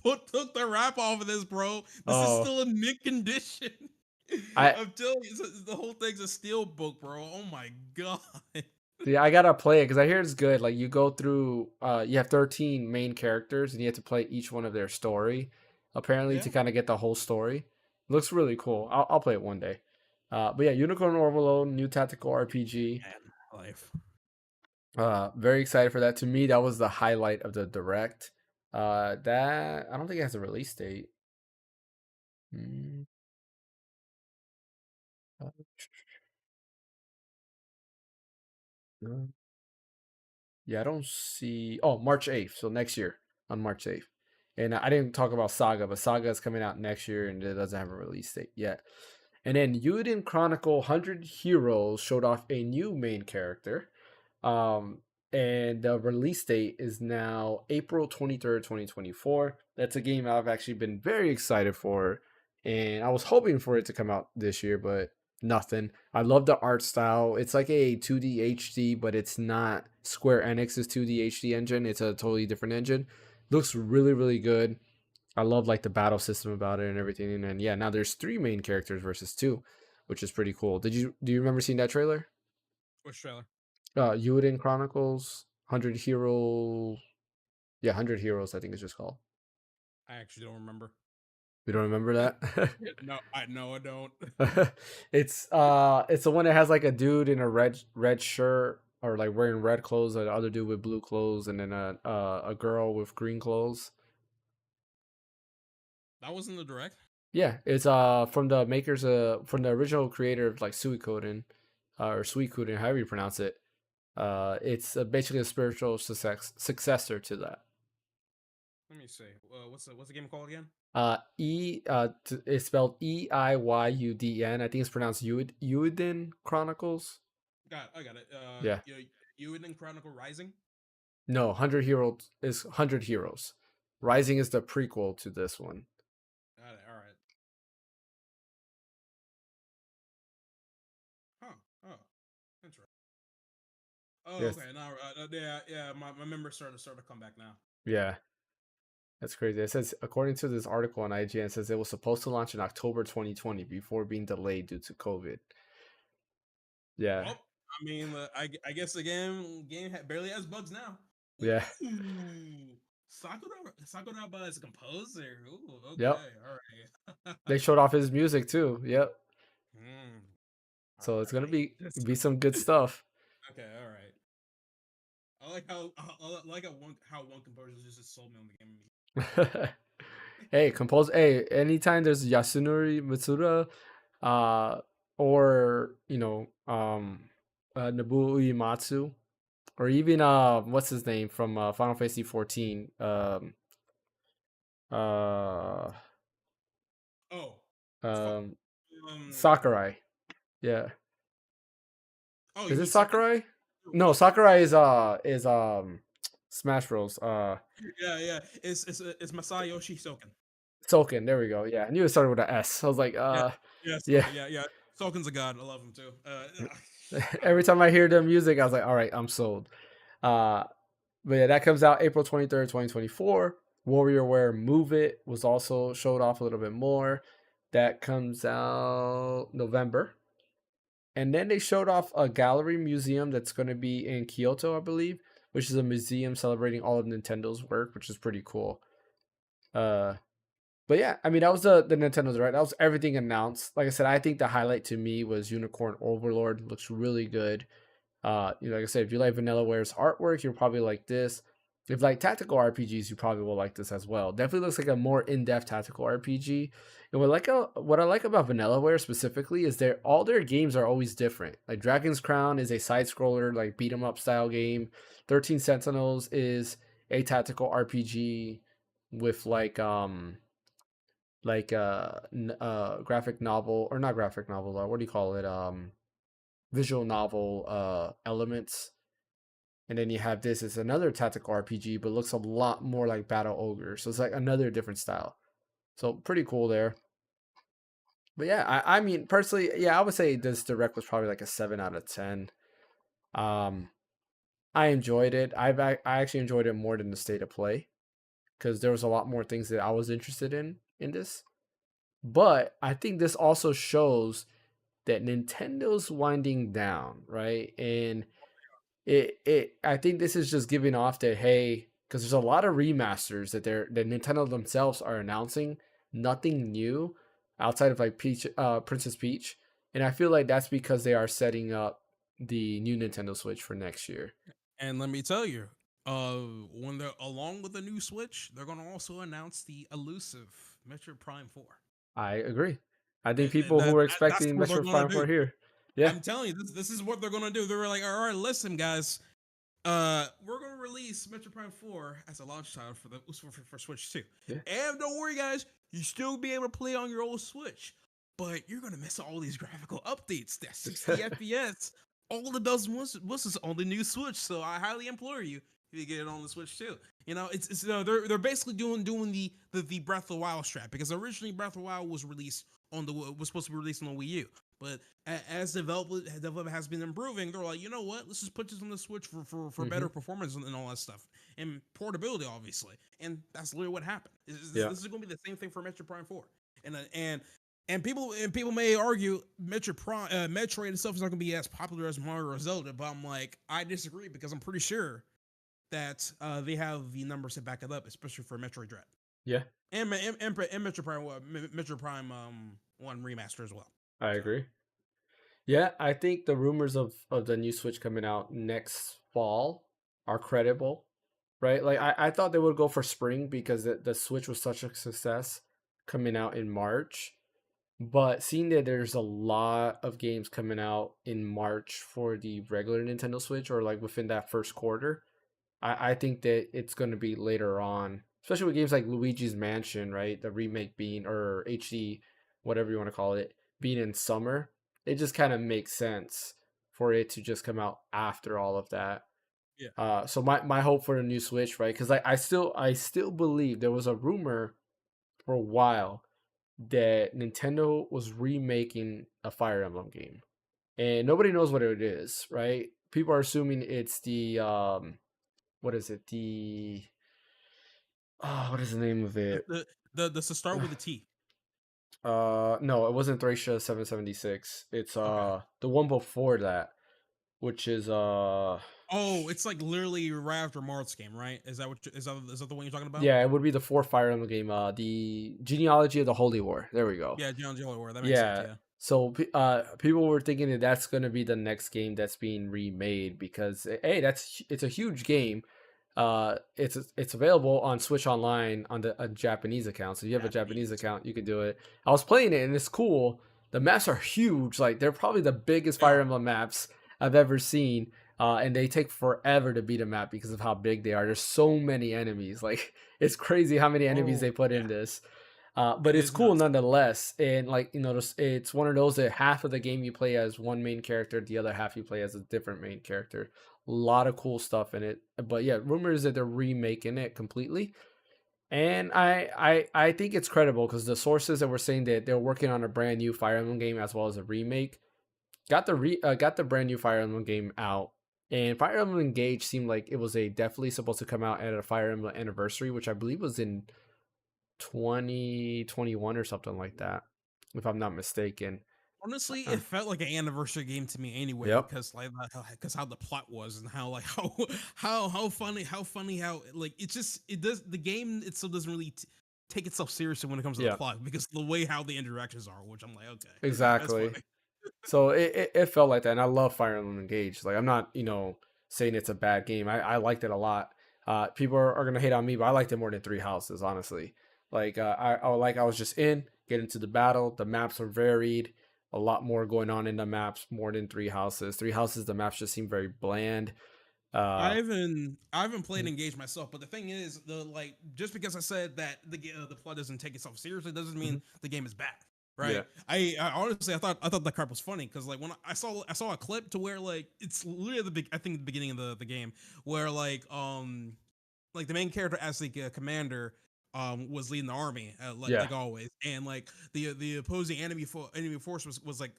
took the wrap off of this, bro. This is Oh, still in mint condition. I I'm telling you, the whole thing's a steel book, bro. Oh my god. yeah, I gotta play it because I hear it's good. Like you go through, you have 13 main characters and you have to play each one of their story, apparently Yeah, to kind of get the whole story. Looks really cool. I'll play it one day. But yeah, Unicorn Overload, new tactical RPG. man, life. Very excited for that. To me, that was the highlight of the direct. That I don't think it has a release date. Mm, uh, no. Yeah, I don't see. Oh, March 8th. So next year on March 8th. And I didn't talk about Saga, but Saga is coming out next year and it doesn't have a release date yet. And then Yuden Chronicle 100 Heroes showed off a new main character. Um, and the release date is now April 23rd, 2024. That's a game I've actually been very excited for. And I was hoping for it to come out this year, but nothing. I love the art style. It's like a 2D HD, but it's not Square Enix's 2D HD engine. It's a totally different engine. Looks really, really good. I love like the battle system about it and everything. And then yeah, now there's three main characters versus two, which is pretty cool. Do you remember seeing that trailer? Which trailer? Yuden Chronicles, 100 Hero, yeah, 100 Heroes, I think it's just called. I actually don't remember. You don't remember that? No, I don't. It's the one that has like a dude in a red shirt or like wearing red clothes, the other dude with blue clothes, and then a girl with green clothes. That wasn't the direct. Yeah, it's from the makers from the original creator of like Suikoden, or Suikoden, however you pronounce it. It's basically a spiritual successor to that. Let me see. What's the game called again? It's spelled EIYUDN. I think it's pronounced Euden Chronicles. I got it. Yeah. You in Chronicle Rising. No, 100 Heroes is 100 Heroes. Rising is the prequel to this one. Got it. All right. Huh. Oh, interesting. Oh, Yes. okay. Now, yeah. My memory started to come back now. Yeah. That's crazy. It says, according to this article on IGN, it says it was supposed to launch in October 2020 before being delayed due to COVID. Yeah. Well, I mean, I guess the game barely has bugs now. Yeah. Ooh, Sakuraba is a composer. Ooh, Yep. okay, all right. They showed off his music too. Yep. Mm, all So it's gonna right. be some good stuff. Okay, all right. I like how one composer just sold me on the game. Hey, compose. Hey, anytime there's Yasunori Mitsuda, uh, or Nobuo Uematsu, or even what's his name from Final Fantasy 14, uh, Oh, fu- um, um. Sakurai. Yeah, Oh, you is it mean Sakurai? Sakurai? No, What? Sakurai is Smash Bros. Yeah. It's Masayoshi Soken. Soken. There we go. Yeah, I knew it started with an S. I was like, Yeah, yeah, yeah. Soken. Yeah. Soken's a god. I love him too. Every time I hear the music, I was like, all right, I'm sold. Uh, but yeah, that comes out April 23rd, 2024. WarriorWare Move It was also showed off a little bit more. That comes out November. And then they showed off a gallery museum that's going to be in Kyoto, I believe, which is a museum celebrating all of Nintendo's work, which is pretty cool. Uh, but yeah, I mean, that was the Nintendo Direct. That was everything announced. Like I said, I think the highlight to me was Unicorn Overlord. Looks really good. Like I said, if you like Vanillaware's artwork, you'll probably like this. If you like tactical RPGs, you probably will like this as well. Definitely looks like a more in-depth tactical RPG. And what I like about Vanillaware specifically is all their games are always different. Like Dragon's Crown is a side scroller, like beat 'em up style game. 13 Sentinels is a tactical RPG with graphic novel, or not graphic novel, what do you call it? Visual novel elements. And then you have this, it's another tactical RPG, but looks a lot more like Battle Ogre. So it's like another different style. So pretty cool there. But yeah, I mean personally, yeah, I would say this direct was probably like a 7 out of 10. Um, I enjoyed it. I actually enjoyed it more than the state of play because there was a lot more things that I was interested in this. But I think this also shows that Nintendo's winding down, right? And it I think this is just giving off that, hey, because there's a lot of remasters that Nintendo themselves are announcing, nothing new outside of like Princess Peach, and I feel like that's because they are setting up the new Nintendo Switch for next year. And let me tell you, when they're along with the new Switch, they're gonna also announce the elusive Metroid Prime 4. I agree. I think And people who were that's expecting what they're Metroid gonna Prime 4 do. here, yeah, I'm telling you, this is what they're gonna do. They were like, all right, listen, guys, we're gonna release Metroid Prime 4 as a launch title for Switch 2. yeah, And don't worry, guys, you still be able to play on your old Switch, but you're gonna miss all these graphical updates. That 60 FPS, all the bells and whistles on the new Switch. So I highly implore you to get it on the Switch too. It's they're basically doing the Breath of the Wild strap, because originally Breath of the Wild was supposed to be released on the Wii U. But as development has been improving, they're like, you know what? Let's just put this on the Switch for hmm, better performance and all that stuff, and portability, obviously. And that's literally what happened. yeah, This is going to be the same thing for Metroid Prime 4. And people may argue Metroid itself is not going to be as popular as Mario or Zelda, but I'm like, I disagree, because I'm pretty sure that they have the numbers to back it up, especially for Metroid Dread yeah. and Metroid Prime 1 remaster as well. I So agree. Yeah, I think the rumors of the new Switch coming out next fall are credible, right? Like I thought they would go for spring because the Switch was such a success coming out in March. But seeing that there's a lot of games coming out in March for the regular Nintendo Switch, or like within that first quarter, I think that it's going to be later on, especially with games like Luigi's Mansion, right? The remake being, or HD, whatever you want to call it, being in summer. It just kind of makes sense for it to just come out after all of that. yeah, So my hope for the new Switch, right? Because I still believe there was a rumor for a while that Nintendo was remaking a Fire Emblem game, and nobody knows what it is, right? People are assuming it's the what is it? What is the name of it? the start with a T. No, it wasn't Thracia 776. It's Okay. the one before that, which is Oh, it's like literally right after Marth's game, right? Is that the one you're talking about? yeah, it would be the fourth Fire Emblem game. The Genealogy of the Holy War. There we go. Yeah, John Jelly War. That makes sense. Yeah. Yeah. So people were thinking that that's going to be the next game that's being remade because hey, it's a huge game. It's available on Switch Online on a Japanese account. So if you have a Japanese Japanese. account, you can do it. I was playing it and it's cool. The maps are huge. Like they're probably the biggest They Fire are. Emblem maps I've ever seen. And they take forever to beat a map because of how big they are. There's so many enemies. Like it's crazy how many enemies Oh, they put yeah. in this. It But it's is cool nuts. nonetheless. And like it's one of those that half of the game you play as one main character, the other half you play as a different main character. A lot of cool stuff in it. But yeah, rumors that they're remaking it completely. And I think it's credible because the sources that were saying that they're working on a brand new Fire Emblem game as well as a remake. got the brand new Fire Emblem game out, and Fire Emblem Engage seemed like it was a definitely supposed to come out at a Fire Emblem anniversary, which I believe was in 2021 or something like that, if I'm not mistaken. Honestly, Uh, it felt like an anniversary game to me anyway, yep. because like because how the plot was and how like how funny how like it just it does the game itself doesn't really take itself seriously when it comes to the Yeah. plot because the way how the interactions are, which I'm like, okay, that's Exactly. funny. So it felt like that, and I love Fire Emblem Engage. Like I'm not, saying it's a bad game. I liked it a lot. People are gonna hate on me, but I liked it more than Three Houses, honestly. Like I was just get into the battle. The maps are varied, a lot more going on in the maps more than Three Houses. Three Houses, the maps just seem very bland. Uh, I haven't played mhm, Engage myself, but the thing is, the like just because I said that the plot doesn't take itself seriously doesn't mhm, mean the game is bad, yeah, right? I honestly I thought that crap was funny because like when I saw a clip to where like it's literally the big I think the beginning of the game where like the main character as the commander was leading the army yeah, like always, and like the opposing enemy force was like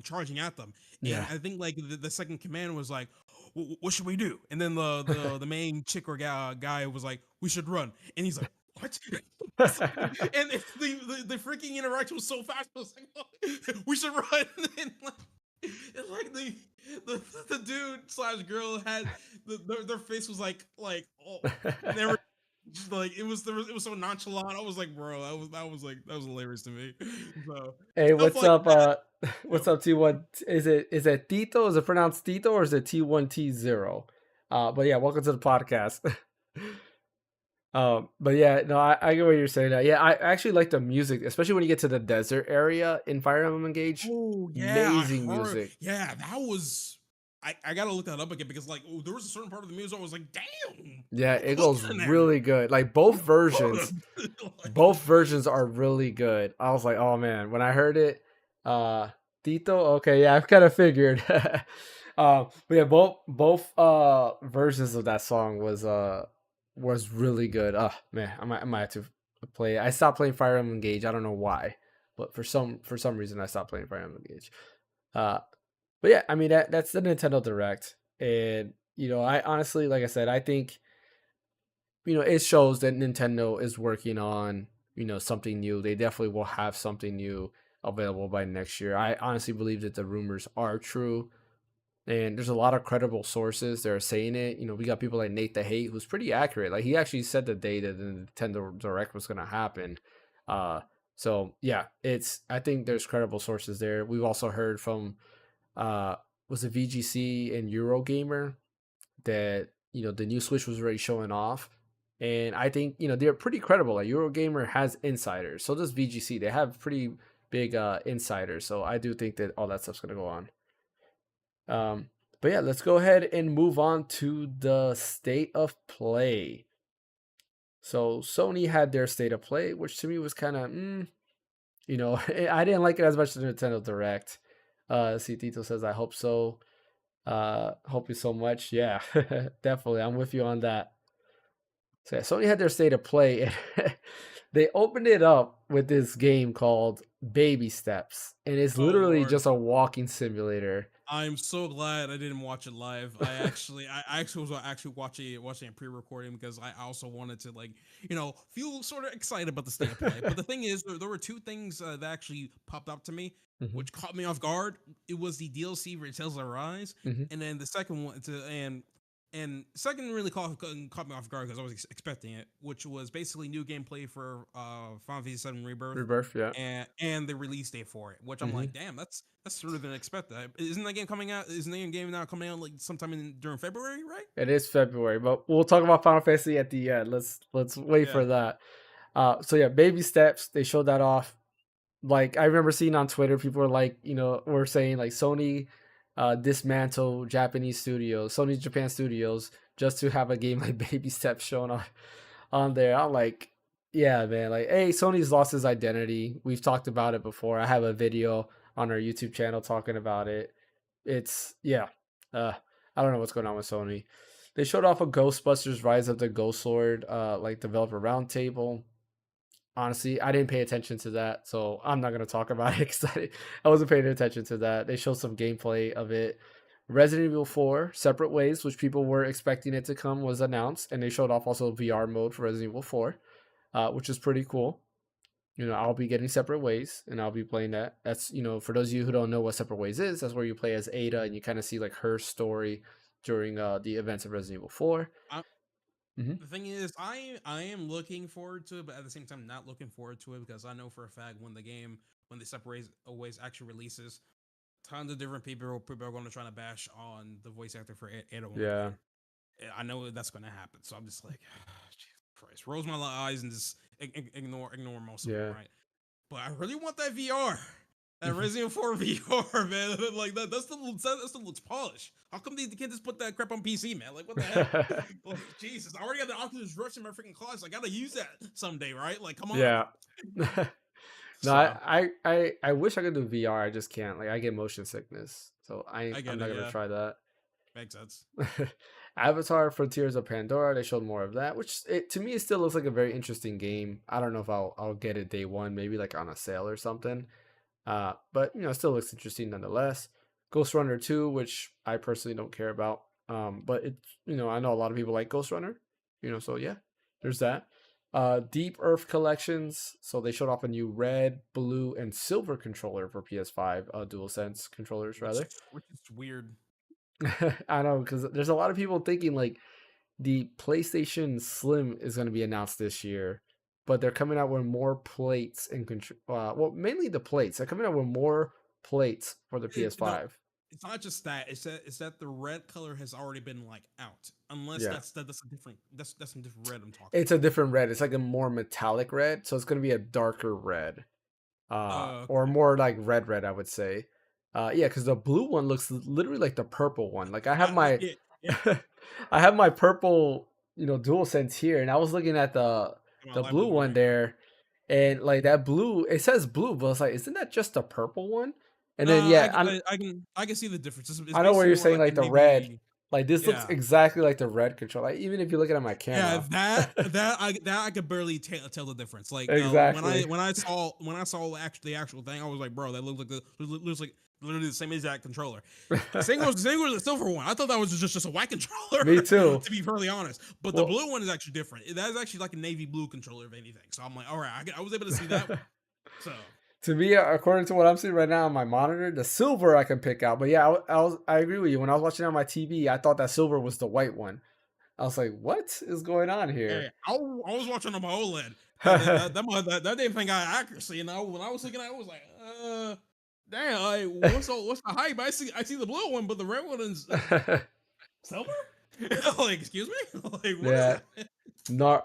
charging at them, and yeah. I think like the second command was like, what should we do? And then the main chick or guy was like, we should run, and he's like, what? And the freaking interaction was so fast. I was like, oh, we should run. And like the dude slash girl had their face was like oh, never like it was so nonchalant. I was like, bro, that was hilarious to me. So Hey, stuff what's like up? that. What's up, T1? Is it Tito? Is it pronounced Tito or is it T1T0? But yeah, welcome to the podcast. But yeah, no, I get what you're saying. Yeah, I actually like the music, especially when you get to the desert area in Fire Emblem Engage. Oh yeah, I Amazing heard. music. Yeah, that was. I gotta look that up again because like there was a certain part of the music I was like, damn, Yeah, I'm it goes cooking in there. really good. Like both Like, versions are really good. I was like, oh man, when I heard it, uh, Tito. Okay, yeah, I've kind of figured. But yeah, both versions of that song was really good. Oh man, I might have to play it. I stopped playing Fire Emblem Engage. I don't know why, but for some reason I stopped playing Fire Emblem Engage. Uh, but yeah, I mean that's the Nintendo Direct, and I honestly, like I said, I think it shows that Nintendo is working on, something new. They definitely will have something new available by next year. I honestly believe that the rumors are true. And there's a lot of credible sources that are saying it. We got people like Nate the Hate, who's pretty accurate. Like he actually said the day that the Nintendo Direct was gonna happen. Uh so yeah, I think there's credible sources there. We've also heard from uh was it VGC and Eurogamer that the new Switch was already showing off, and I think they're pretty credible. Like Eurogamer has insiders, so does VGC. They have pretty big insiders, so I do think that all that stuff's gonna go on. But yeah, let's go ahead and move on to the state of play. So Sony had their state of play, which to me was kind of, I didn't like it as much as the Nintendo Direct. See, Tito says, I hope so. Hope you so much. Yeah, definitely. I'm with you on that. So yeah, Sony had their state of play. And they opened it up with this game called Baby Steps, and it's oh literally lord. just a walking simulator. I'm so glad I didn't watch it live. I actually was actually watching a pre-recording because I also wanted to like feel sort of excited about the state of play. But the thing is, there were two things that actually popped up to me, Hmm. which caught me off guard. It was the DLC for Tales of Arise, Hmm. and then the second one and second really caught me off guard because I was expecting it, which was basically new gameplay for Final Fantasy VII Rebirth Rebirth, yeah. and the release date for it, which I'm Hmm. like, damn, that's sooner than expected. Isn't that game coming out? Isn't the game now coming out like sometime during February, right? It is February, but we'll talk about Final Fantasy at the end. Let's wait Yeah. for that. So yeah, Baby Steps. They showed that off. Like I remember seeing on Twitter, people were like, were saying like Sony dismantle Japanese studios, Sony Japan studios, just to have a game like Baby Steps shown on there. I'm like, yeah, man. Like, hey, Sony's lost his identity. We've talked about it before. I have a video on our YouTube channel talking about it. It's yeah. Uh, I don't know what's going on with Sony. They showed off a Ghostbusters Rise of the Ghost Lord, like developer roundtable. honestly, I didn't pay attention to that, so I'm not gonna talk about it because I wasn't paying attention to that. They showed some gameplay of it. Resident Evil 4, Separate Ways, which people were expecting it to come, was announced, and they showed off also VR mode for Resident Evil 4, which is pretty cool. I'll be getting Separate Ways, and I'll be playing that. That's for those of you who don't know what Separate Ways is, that's where you play as Ada, and you kind of see like her story during the events of Resident Evil 4. I, Hmm. the thing is, I am looking forward to it, but at the same time, not looking forward to it because I know for a fact when the Separate Ways actually releases, tons of different people are going to try to bash on the voice actor for Ada Wong Yeah. again. I know that's going to happen, so I'm just like, Jesus Christ, rose my eyes and just ignore most of them, Yeah. right? But I really want that VR. That Mhm. Resident Evil 4 VR, man. Like that still looks polished. How come they can't just put that crap on PC, man? Like what the heck? Like Jesus, I already got the Oculus Rift in my freaking closet. I gotta use that someday, right? Like come on. Yeah. No, So I wish I could do VR. I just can't. Like I get motion sickness, so I I'm get not it. gonna Yeah, try that. makes sense. Avatar: Frontiers of Pandora. They showed more of that, which to me it still looks like a very interesting game. I don't know if I'll get it day one, maybe like on a sale or something. But it still looks interesting nonetheless. Ghost Runner 2, which I personally don't care about. But it's I know a lot of people like Ghost Runner. So yeah, there's that. Deep Earth Collections. So they showed off a new red, blue, and silver controller for PS5, DualSense controllers rather. Which is weird. I know because there's a lot of people thinking like the PlayStation Slim is going to be announced this year, but they're coming out with more plates and control. Well, mainly the plates. They're coming out with more plates for the No, PS5. it's not just that. It's that the red color has already been like out. Unless Yeah, that's a different that's some different red I'm talking it's a about. different red. It's like a more metallic red, so it's going to be a darker red, or Okay. more like red. I would say. Yeah, because the blue one looks literally like the purple one. Like I have my, Yeah, yeah. I have my purple, DualSense here, and I was looking at My the light blue blue one one right here. there, and like that blue, it says blue, but it's like, isn't that just the purple one? And then I, yeah, c- I can see the difference. It's I know where basically you're more saying like a like the red, navy. like this looks Yeah, exactly like the red control. Like even if you look at it on my yeah. camera, That I could barely tell the difference. Like when I exactly. when I saw the actual thing, I was like, bro, that looks like literally the same exact controller. Same goes the silver one. I thought that was just a white controller, Me too. to be perfectly honest. But the Well, blue one is actually different. That is actually like a navy blue controller, if anything. So I'm like, all right, I was able to see that one. So to me, according to what I'm seeing right now on my monitor, the silver I can pick out. But yeah, I agree with you. When I was watching it on my TV, I thought that silver was the white one. I was like, what is going on hey, here? I was watching on my OLED. That damn thing got accuracy, and when I was looking at it, I was like, damn, like, what's the hype? I see the blue one, but the red one is silver. Like, excuse me, like, what is Yeah, that?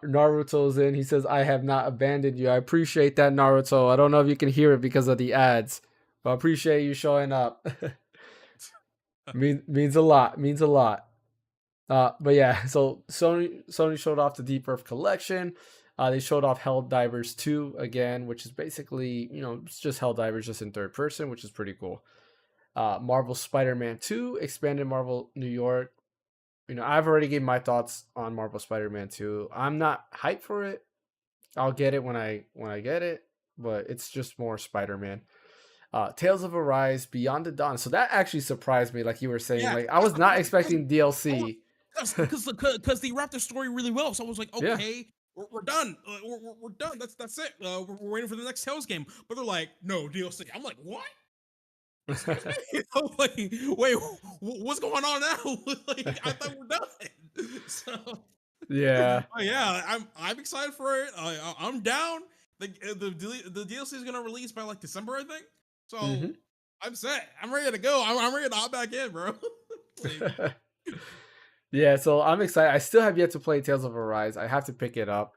Naruto's in. He says, "I have not abandoned you." I appreciate that, Naruto. I don't know if you can hear it because of the ads, but I appreciate you showing up. Means a lot. Means a lot. But yeah, so Sony showed off the Deep Earth collection. They showed off Helldivers 2 again, which is basically it's just Helldivers just in third person, which is pretty cool. Marvel Spider-Man 2, expanded Marvel New York. I've already gave my thoughts on Marvel Spider-Man 2. I'm not hyped for it. I'll get it when I get it, but it's just more Spider-Man. Tales of Arise, Beyond the Dawn. So that actually surprised me, like you were saying. Yeah, Like I was not expecting I was- DLC. because they wrapped the story really well. So I was like, Yeah. okay, we're done. We're done. That's it. We're waiting for the next Tales game. But they're like, no DLC. I'm like, what? Excuse me? Like, wait, what's going on now? Like, I thought we're done. So, Yeah. yeah, I'm excited for it. I'm down. The DLC is gonna release by like December, I think. So Hmm. I'm set. I'm ready to go. I'm ready to hop back in, bro. Like, Yeah, so I'm excited. I still have yet to play Tales of Arise. I have to pick it up.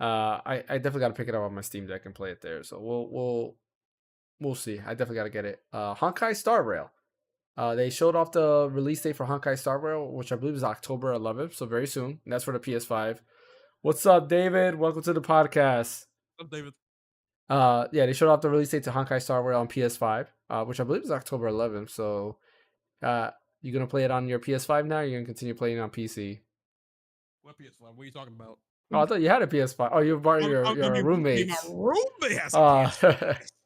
I definitely got to pick it up on my Steam Deck and play it there. So we'll see. I definitely got to get it. Honkai Star Rail. They showed off the release date for Honkai Star Rail, which I believe is October 11th, so very soon. And that's for the PS5. What's up, David? Welcome to the podcast. David. Yeah, they showed off the release date to Honkai Star Rail on PS5, which I believe is October 11th. So, you gonna play it on your PS5 now? Or you gonna continue playing it on PC? What PS5? What are you talking about? Oh, I thought you had a PS5. Oh, you brought I your mean, my roommates. roommate has a Uh,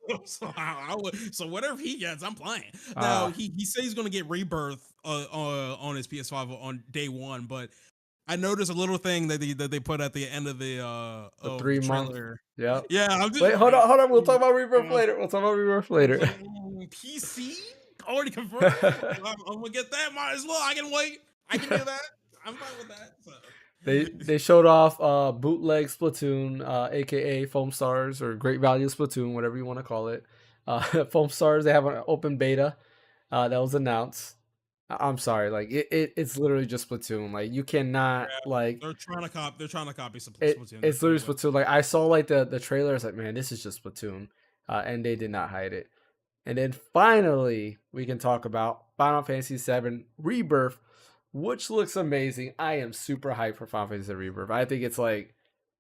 PS5. So whatever he gets, I'm playing. Now uh, he said he's gonna get Rebirth on his PS5 on day one, but I noticed a little thing that they put at the end of the of the 3 month. trailer. Yep. Yeah, I'm just Wait, like, hold on. We'll talk about Rebirth later. We'll talk about Rebirth I was later. like, PC already confirmed. I'm gonna get that. Might as well. I can wait. I can do that. I'm fine with that. So. They showed off bootleg Splatoon, aka Foam Stars or Great Value Splatoon, whatever you want to call it. Foam Stars, they have an open beta that was announced. I'm sorry, like it's literally just Splatoon. Like you cannot Yeah, like they're trying to copy. They're trying to copy Splatoon. They're it's trying literally to. Splatoon. Like I saw like the trailers, like man, this is just Splatoon, and they did not hide it. And then finally, we can talk about Final Fantasy VII Rebirth, which looks amazing. I am super hyped for Final Fantasy VII Rebirth. I think it's like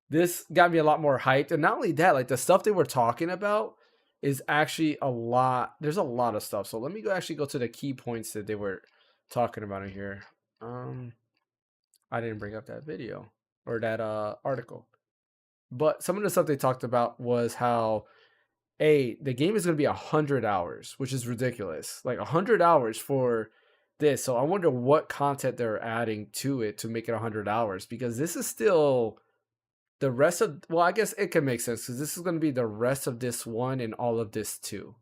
this got me a lot more hyped, and not only that, like the stuff they were talking about is actually a lot. There's a lot of stuff. So let me go to the key points that they were talking about in here. Um, I didn't bring up that video or that article, but some of the stuff they talked about was how the game is going to be 100 hours, which is ridiculous. Like 100 hours for this. So I wonder what content they're adding to it to make it 100 hours, because this is still the rest of. Well, I guess it can make sense because this is going to be the rest of this one and all of this too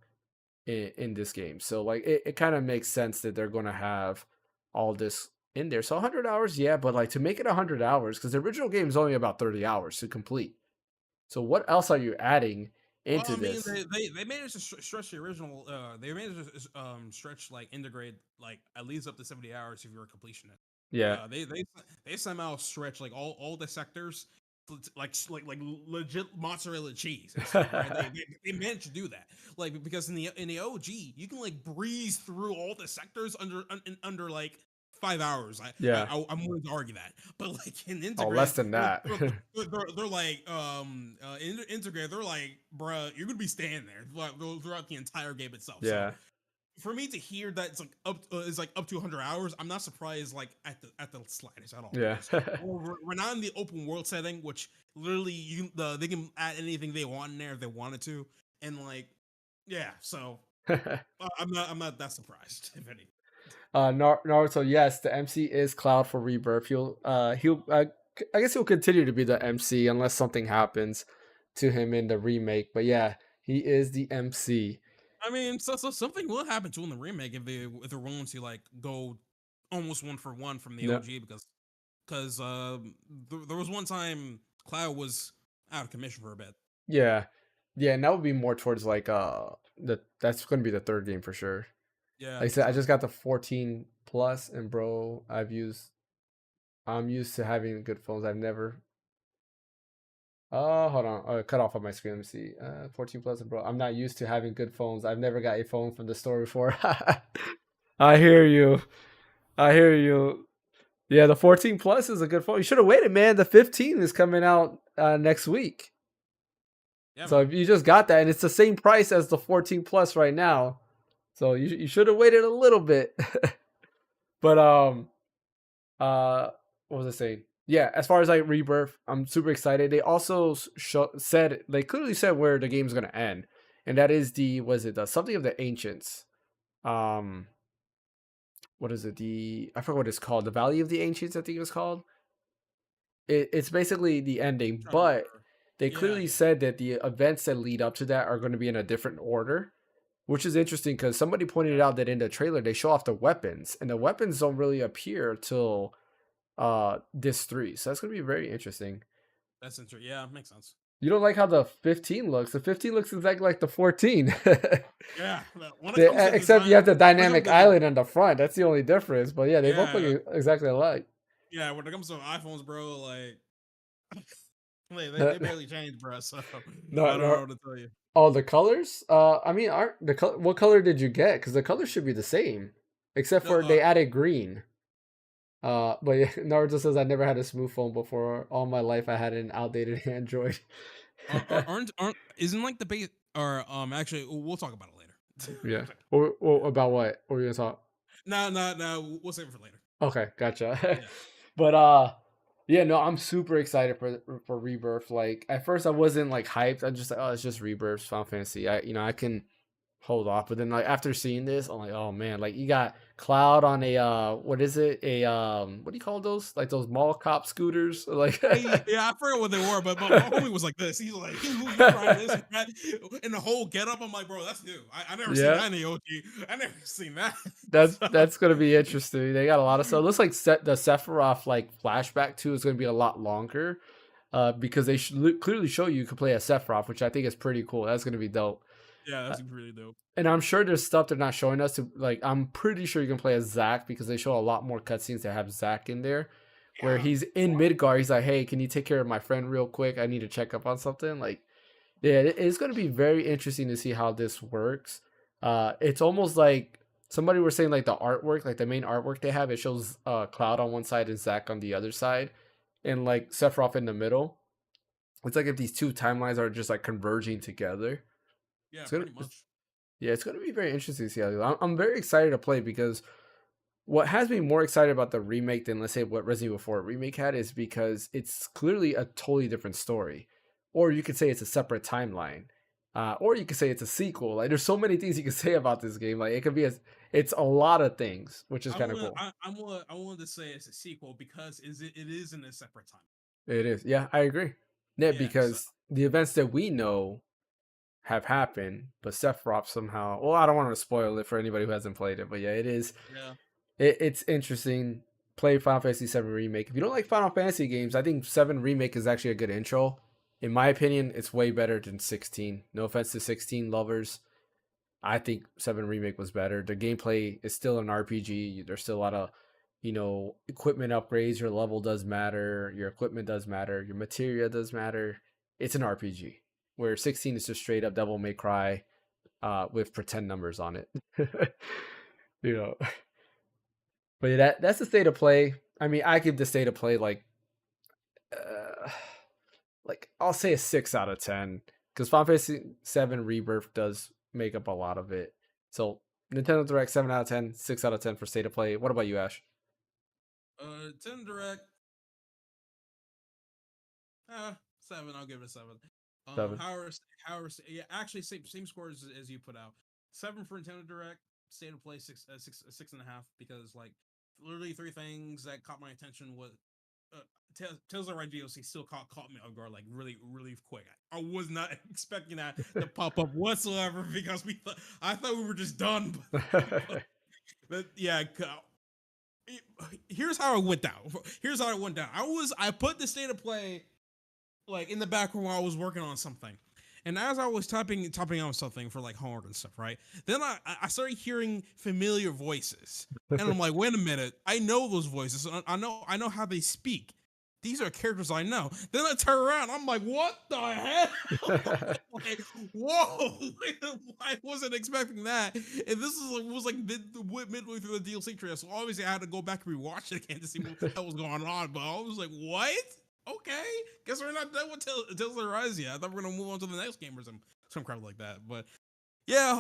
in this game. So like it kind of makes sense that they're going to have all this in there. So 100 hours, yeah, but like to make it 100 hours, because the original game is only about 30 hours to complete. So what else are you adding Well, into I mean, this? they managed to stretch the original. They managed to stretch like integrate like at least up to 70 hours if you're a completionist. Yeah. They somehow stretch like all the sectors like legit mozzarella cheese and stuff, right? They managed to do that, like because in the OG you can like breeze through all the sectors under like 5 hours. Yeah. I'm willing to argue that, but like in Oh, less integrate, than that. they're like in integrate, they're like, bruh, you're gonna be standing there throughout the entire game itself. So Yeah. for me to hear that it's like up to 100 hours, I'm not surprised like at the slightest at all. Yeah. Because we're not in the open world setting, which literally they can add anything they want in there if they wanted to, and like yeah, so I'm not that surprised if anything. Naruto, yes, the MC is Cloud for Rebirth. He'll I guess he'll continue to be the MC unless something happens to him in the remake. But yeah, he is the MC. I mean, so something will happen to in the remake if they're willing to like go almost one for one from the No, OG because there was one time Cloud was out of commission for a bit. yeah, yeah, and that would be more towards like that's going to be the third game for sure. Yeah, Like I said, I so just got the 14 plus, and bro, I'm used to having good phones. I've never. Oh, hold on. Cut off on my screen. Let me see. 14 plus, and bro. I'm not used to having good phones. I've never got a phone from the store before. I hear you. I hear you. Yeah, the 14 plus is a good phone. You should have waited, man. The 15 is coming out next week. yeah, So man. if you just got that, and it's the same price as the 14 plus right now. So you should have waited a little bit. But what was I saying? Yeah, as far as like Rebirth, I'm super excited. They also said they clearly said where the game's gonna end, and that is the something of the ancients. Um, what is it? I forgot what it's called. The Valley of the Ancients, I think it was called. It's basically the ending, Trying to but remember. they Yeah, clearly yeah, said that the events that lead up to that are going to be in a different order, which is interesting because somebody pointed yeah. out that in the trailer they show off the weapons, and the weapons don't really appear till this 3. So that's going to be very interesting. That's interesting. Yeah, makes sense. You don't like how the 15 looks? The 15 looks exactly like the 14. Yeah, when it comes to Except you design, have the when it comes dynamic to island on the front. That's the only difference. But yeah, they both yeah, look exactly alike. yeah, when it comes to iPhones, bro, like they barely changed, bro. So I no, don't know no. what to tell you. Oh, the colors? I mean, aren't the color? What color did you get? Because the colors should be the same, except No, for they added green. But yeah, Naruto says I never had a smooth phone before. All my life, I had an outdated Android. aren't isn't like the base or actually we'll talk about it Yeah. later. Or about what? What were you gonna talk? No, we'll save it for later. Okay, gotcha. Yeah. But Yeah, no, I'm super excited for Rebirth. Like at first I wasn't like hyped. I'm just like, oh, it's just Rebirth, Final Fantasy. I can hold off. But then like after seeing this, I'm like, oh man, like you got Cloud on a what is it? A what do you call those? Like those mall cop scooters? Like Yeah, I forgot what they were, but my homie was like this. He's like, you trying this and that, and the whole get up. I'm like, bro, that's new. I never seen yeah. that in the OG. I never seen that. That's So, that's gonna be interesting. They got a lot of stuff. It looks like the Sephiroth like flashback too is gonna be a lot longer, because they clearly show you can play as Sephiroth, which I think is pretty cool. That's gonna be dope. yeah, Uh, that's really dope. and I'm sure there's stuff they're not showing us. Like I'm pretty sure you can play as Zack because they show a lot more cutscenes that have Zack in there, where Yeah, he's in Midgar. He's like, "Hey, can you take care of my friend real quick? I need to check up on something." Like, yeah, it's going to be very interesting to see how this works. It's almost like somebody was saying like the artwork, like the main artwork they have, it shows Cloud on one side and Zack on the other side, and like Sephiroth in the middle. It's like if these two timelines are just like converging together. yeah, It's gonna, pretty much. yeah, it's gonna be very interesting to see how. I'm very excited to play because what has me more excited about the remake than let's say what Resident Evil 4 remake had is because it's clearly a totally different story, or you could say it's a separate timeline, or you could say it's a sequel. Like there's so many things you can say about this game. Like it could be it's a lot of things, which is kind of cool. I wanted to say it's a sequel because it is in a separate time. It is, yeah, I agree. Yeah, Yeah, so because the events that we know have happened, but Sephiroth somehow. Well, I don't want to spoil it for anybody who hasn't played it, but yeah, it is. yeah. It's interesting. Play Final Fantasy VII Remake. If you don't like Final Fantasy games, I think 7 Remake is actually a good intro. In my opinion, it's way better than 16. No offense to 16 lovers. I think 7 Remake was better. The gameplay is still an RPG. There's still a lot of, equipment upgrades. Your level does matter. Your equipment does matter. Your materia does matter. It's an RPG. Where 16 is just straight up Devil May Cry with pretend numbers on it. you know, but yeah, that's the state of play. I mean, I give the state of play uh, like I'll say a 6 out of 10 because Final Fantasy VII Rebirth does make up a lot of it. So Nintendo Direct 7 out of 10, 6 out of 10 for state of play. What about you, Ash? 10 direct, 7. I'll give it a 7. Seven. Yeah, actually, same scores as you put out. 7 for Nintendo Direct, State of Play 6.5 because like literally three things that caught my attention was Tales of Rise DLC still caught me off guard like really quick. I was not expecting that to pop up whatsoever because I thought we were just done. But yeah, here's how it went down. Here's how it went down. I put the State of Play like in the background while I was working on something. And as I was typing on something for like homework and stuff, right? Then I started hearing familiar voices. And I'm like, wait a minute, I know those voices. I know how they speak. These are characters I know. Then I turn around, I'm like, what the hell? Like, whoa! I wasn't expecting that. And this was like midway through the DLC trailer, so obviously I had to go back and rewatch it again to see what was going on. But I was like, what? Okay, guess we're not done with Tales of Rise yet. I thought we are gonna move on to the next game or some crap like that. But yeah,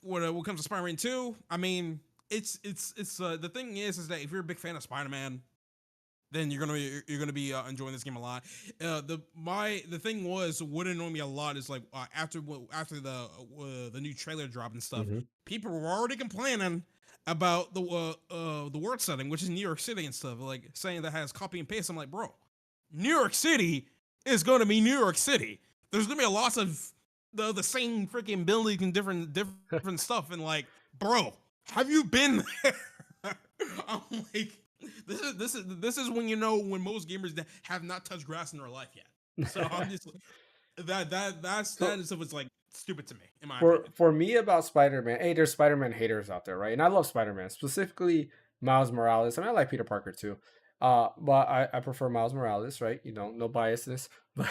what comes to Spider-Man 2, I mean, it's the thing is that if you're a big fan of Spider-Man, then you're gonna be enjoying this game a lot. The thing was what annoyed me a lot is like after the new trailer drop and stuff, Mhm. people were already complaining about the world setting, which is New York City and stuff, like saying that has copy and paste. I'm like, bro, New York City is going to be New York City. There's gonna be a lot of the same freaking buildings and different stuff, and like, bro, have you been there? I'm like, this is when you know when most gamers have not touched grass in their life yet. So I'm just So that stuff was like stupid to me, in my for opinion. for me about Spider-Man, hey, there's Spider-Man haters out there, right? And I love Spider-Man, specifically Miles Morales. I mean, I like Peter Parker too. But I prefer Miles Morales, right? No biasness, but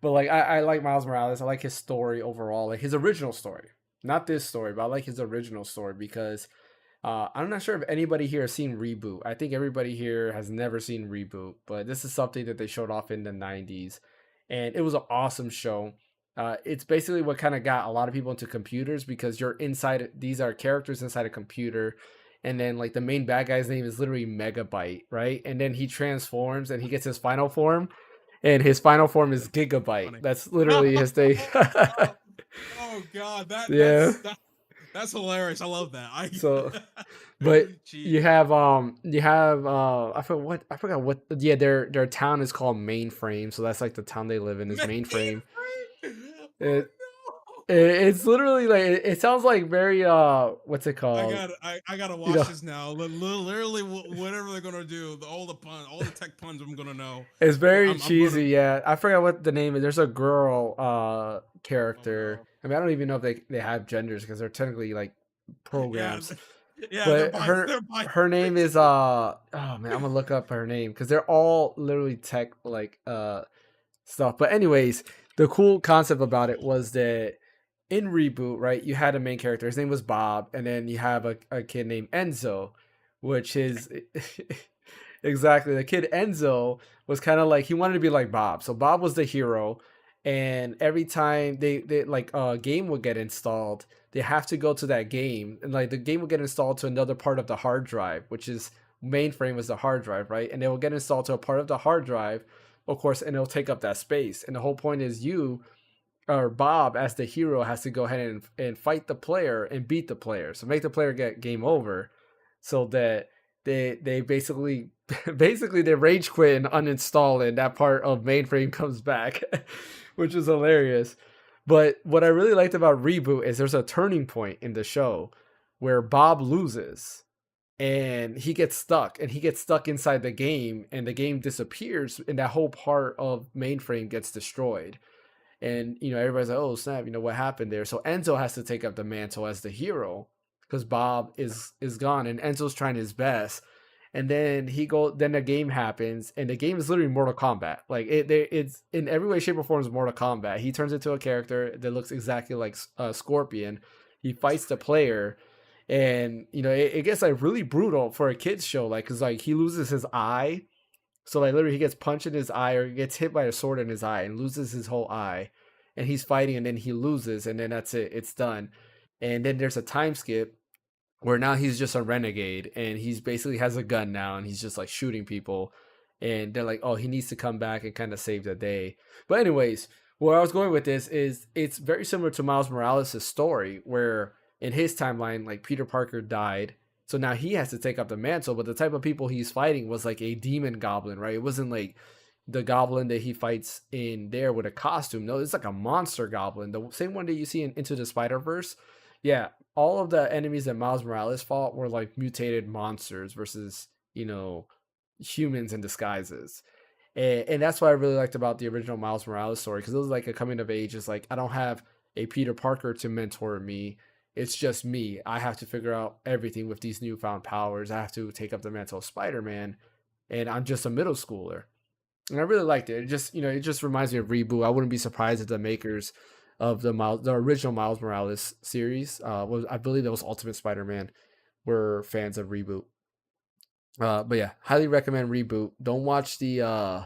but like I like Miles Morales. I like his story overall, like his original story, not this story, but I like his original story because I'm not sure if anybody here has seen Reboot. I think everybody here has never seen Reboot, but this is something that they showed off in the 90s. And it was an awesome show. It's basically what kind of got a lot of people into computers because you're inside, these are characters inside a computer. and then like the main bad guy's name is literally Megabyte, right? And then he transforms and he gets his final form, and his final form is Gigabyte. Funny. That's literally his thing. Oh God, that Yeah. that's hilarious. I love that. So, but Jeez. you have I forgot what, yeah, their town is called Mainframe, so that's like the town they live in is Mainframe. Oh It, no. it's literally like it sounds like very what's it called? I gotta You watch know, this now. Literally, whatever they're gonna do, all the tech puns I'm gonna know. it's very I'm gonna. cheesy. Yeah, I forgot what the name is. There's a girl Oh character. no. I mean, I don't even know if they have genders because they're technically like Yeah, programs. yeah. But They're her name binary. is oh man, I'm gonna look up her name because they're all literally tech like stuff. But anyways, the cool concept about it was that in Reboot, right, you had a main character. His name was Bob, and then you have a kid named Enzo, which is exactly the kid Enzo was kind of like he wanted to be like Bob. So Bob was the hero, and every time they like a game would get installed, they have to go to that game, and like the game will get installed to another part of the hard drive, which is mainframe was the hard drive, right? And it will get installed to a part of the hard drive, of course, and it'll take up that space. And the whole point is you or Bob as the hero has to go ahead and fight the player and beat the player. So make the player get game over so that they basically basically they rage quit and uninstall and that part of mainframe comes back, which is hilarious. But what I really liked about Reboot is there's a turning point in the show where Bob loses and he gets stuck inside the game and the game disappears and that whole part of mainframe gets destroyed. And everybody's like, "Oh snap! What happened there?" So Enzo has to take up the mantle as the hero because Bob is gone, and Enzo's trying his best. And then then the game happens, and the game is literally Mortal Kombat. Like it's in every way, shape, or form is Mortal Kombat. He turns into a character that looks exactly like Scorpion. He fights the player, and it gets like really brutal for a kids show. Like, cause like he loses his eye, so like literally he gets punched in his eye or gets hit by a sword in his eye and loses his whole eye. And he's fighting and then he loses and then that's it. It's done. And then there's a time skip where now he's just a renegade and he's basically has a gun now and he's just like shooting people. And they're like, oh, he needs to come back and kind of save the day. But anyways, where I was going with this is it's very similar to Miles Morales' story where in his timeline, like Peter Parker died, so now he has to take up the mantle, but the type of people he's fighting was like a demon goblin, right? It wasn't like the goblin that he fights in there with a costume. No, it's like a monster goblin, the same one that you see in Into the Spider-Verse. Yeah, all of the enemies that Miles Morales fought were like mutated monsters versus, humans in disguises. And that's what I really liked about the original Miles Morales story because it was like a coming of age. It's like I don't have a Peter Parker to mentor me. It's just me. I have to figure out everything with these newfound powers. I have to take up the mantle of Spider-Man, and I'm just a middle schooler. And I really liked it. It just reminds me of Reboot. I wouldn't be surprised if the makers of the original Miles Morales series, I believe that was Ultimate Spider-Man, were fans of Reboot. But yeah, highly recommend Reboot. Don't watch the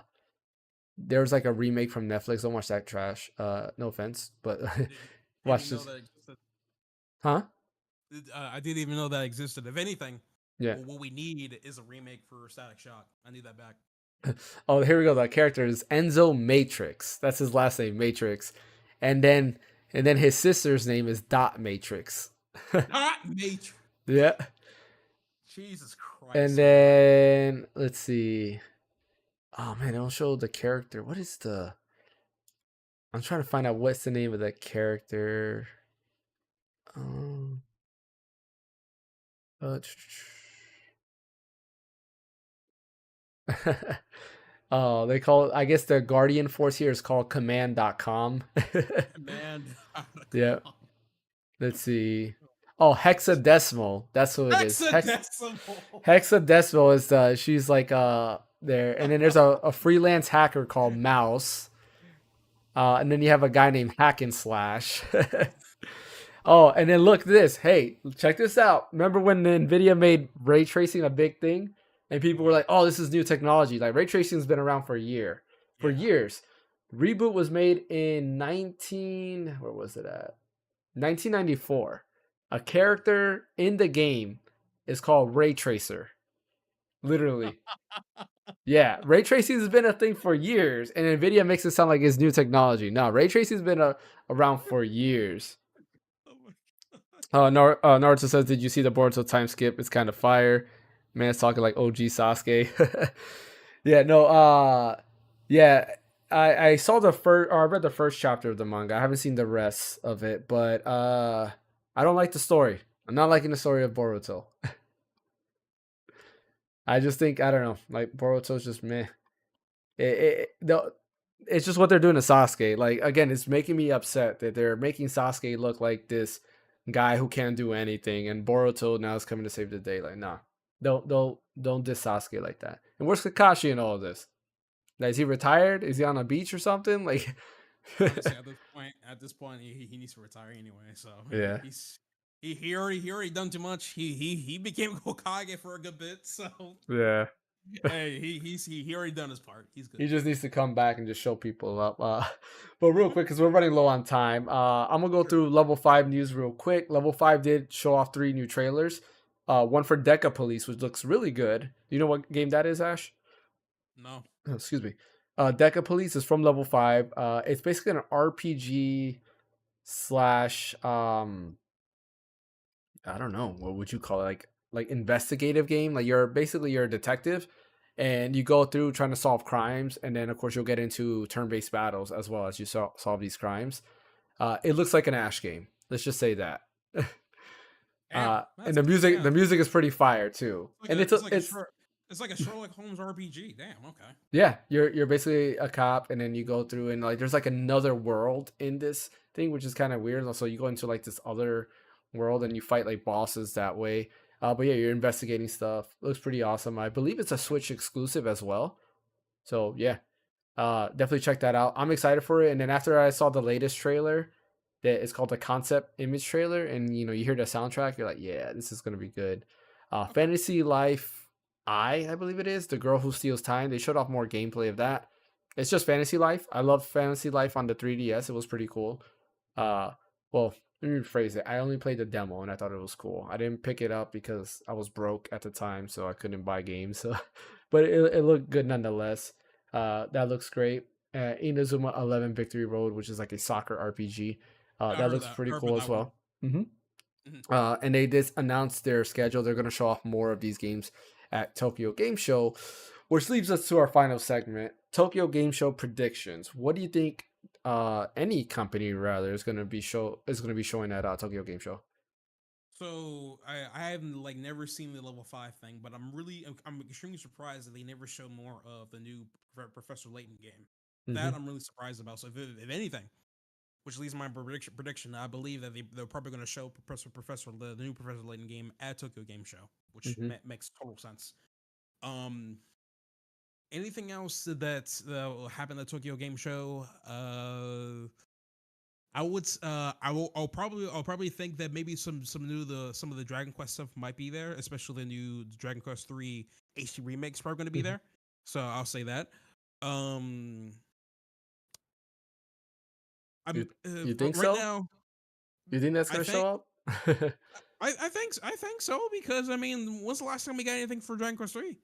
there's like a remake from Netflix. Don't watch that trash. No offense, but Didn't watch even know this. that existed. Huh? I didn't even know that existed. If anything, Yeah. well, what we need is a remake for Static Shock. I need that back. Oh, here we go. The character is Enzo Matrix. That's his last name, Matrix. And then his sister's name is Dot Matrix. Not Matrix. Yeah. Jesus And Christ. then let's see. Oh man, it'll show the character. What is the? I'm trying to find out what's the name of the character. Um. Uh, oh, they call it. I guess the Guardian Force here is called Command.com. Man. Yeah. Let's see. Oh, hexadecimal. That's who it is. Hexadecimal. Hexadecimal is she's like there, and then there's a freelance hacker called Mouse, and then you have a guy named Hack and Slash. Oh, and then look this. Hey, check this out. Remember when Nvidia made ray tracing a big thing, and people were like, "Oh, this is new technology." Like ray tracing's been around for Yeah. years. Reboot was made in where was it at? 1994. A character in the game is called ray tracer. Literally. Yeah, ray tracing has been a thing for years, and Nvidia makes it sound like it's new technology. No, ray tracing has been around for years. Oh my God. Naruto says, "Did you see the Boruto time skip? It's kind of fire." Man, it's talking like OG Sasuke. Yeah, no. Yeah, I saw the first, or I read the first chapter of the manga. I haven't seen the rest of it, but I don't like the story. I'm not liking the story of Boruto. I just think I don't know. Like Boruto's just meh. It's just what they're doing to Sasuke. Like again, it's making me upset that they're making Sasuke look like this guy who can't do anything, and Boruto now is coming to save the day. Like, nah, don't diss Sasuke like that. And where's Kakashi in all of this? Like, is he retired? Is he on a beach or something? Like, Honestly, at this point, he needs to retire anyway. So yeah, he already done too much. He became Hokage for a good bit. So yeah. hey, he already done his part. He's good. He just needs to come back and just show people up. But real quick, because we're running low on time, I'm gonna go Sure. through level 5 news real quick. Level 5 did show off 3 new trailers. One for Deca Police, which looks really good. You know what game that is, Ash? No. Oh, excuse me. Deca Police is from level 5. It's basically an RPG slash I don't know, what would you call it? Like investigative game. Like you're a detective and you go through trying to solve crimes, and then of course you'll get into turn-based battles as well as you solve these crimes. It looks like an Ash game. Let's just say that. Damn. And That's the damn. music is pretty fire too. Like And a it's like a it's short it's like a Sherlock Holmes RPG. Damn. Okay. yeah, you're basically a cop, and then you go through and like there's like another world in this thing, which is kind of weird. Also, you go into like this other world and you fight like bosses that way. But yeah, you're investigating stuff. Looks pretty awesome. I believe it's a Switch exclusive as well. So yeah, definitely check that out. I'm excited for it. And then after I saw the latest trailer, that is called the concept image trailer, and you hear the soundtrack, you're like, yeah, this is gonna be good. Okay. Fantasy Life, I believe it is the girl who steals time. They showed off more gameplay of that. It's just Fantasy Life. I love Fantasy Life on the 3DS. It was pretty cool. Uh, well, let me rephrase it. I only played the demo and I thought it was cool. I didn't pick it up because I was broke at the time, so I couldn't buy games. So, but it looked good nonetheless. That looks great. Inazuma 11 Victory Road, which is like a soccer RPG. I That heard looks that. pretty Heard cool about as that one. well. Hmm. Mhm. And they just announced their schedule. They're going to show off more of these games at Tokyo Game Show, which leads us to our final segment, Tokyo Game Show predictions. What do you think? Any company rather is going to be showing at Tokyo Game Show. So I haven't like never seen the level 5 thing, but I'm extremely surprised that they never show more of the new Professor Layton game. That Hmm. I'm really surprised about. So if anything, which leads to my prediction, I believe that they're probably going to show the new Professor Layton game at Tokyo Game Show, which Hmm. makes total sense. Um, anything else that will happen at Tokyo Game Show? I'll probably think that maybe some of the Dragon Quest stuff might be there, especially the new Dragon Quest 3 HD remakes are going to be Hmm. there. So I'll say that. Um, You I'm you think right so? now. You think that's I going to think show up? I think so because I mean, when's the last time we got anything for Dragon Quest 3?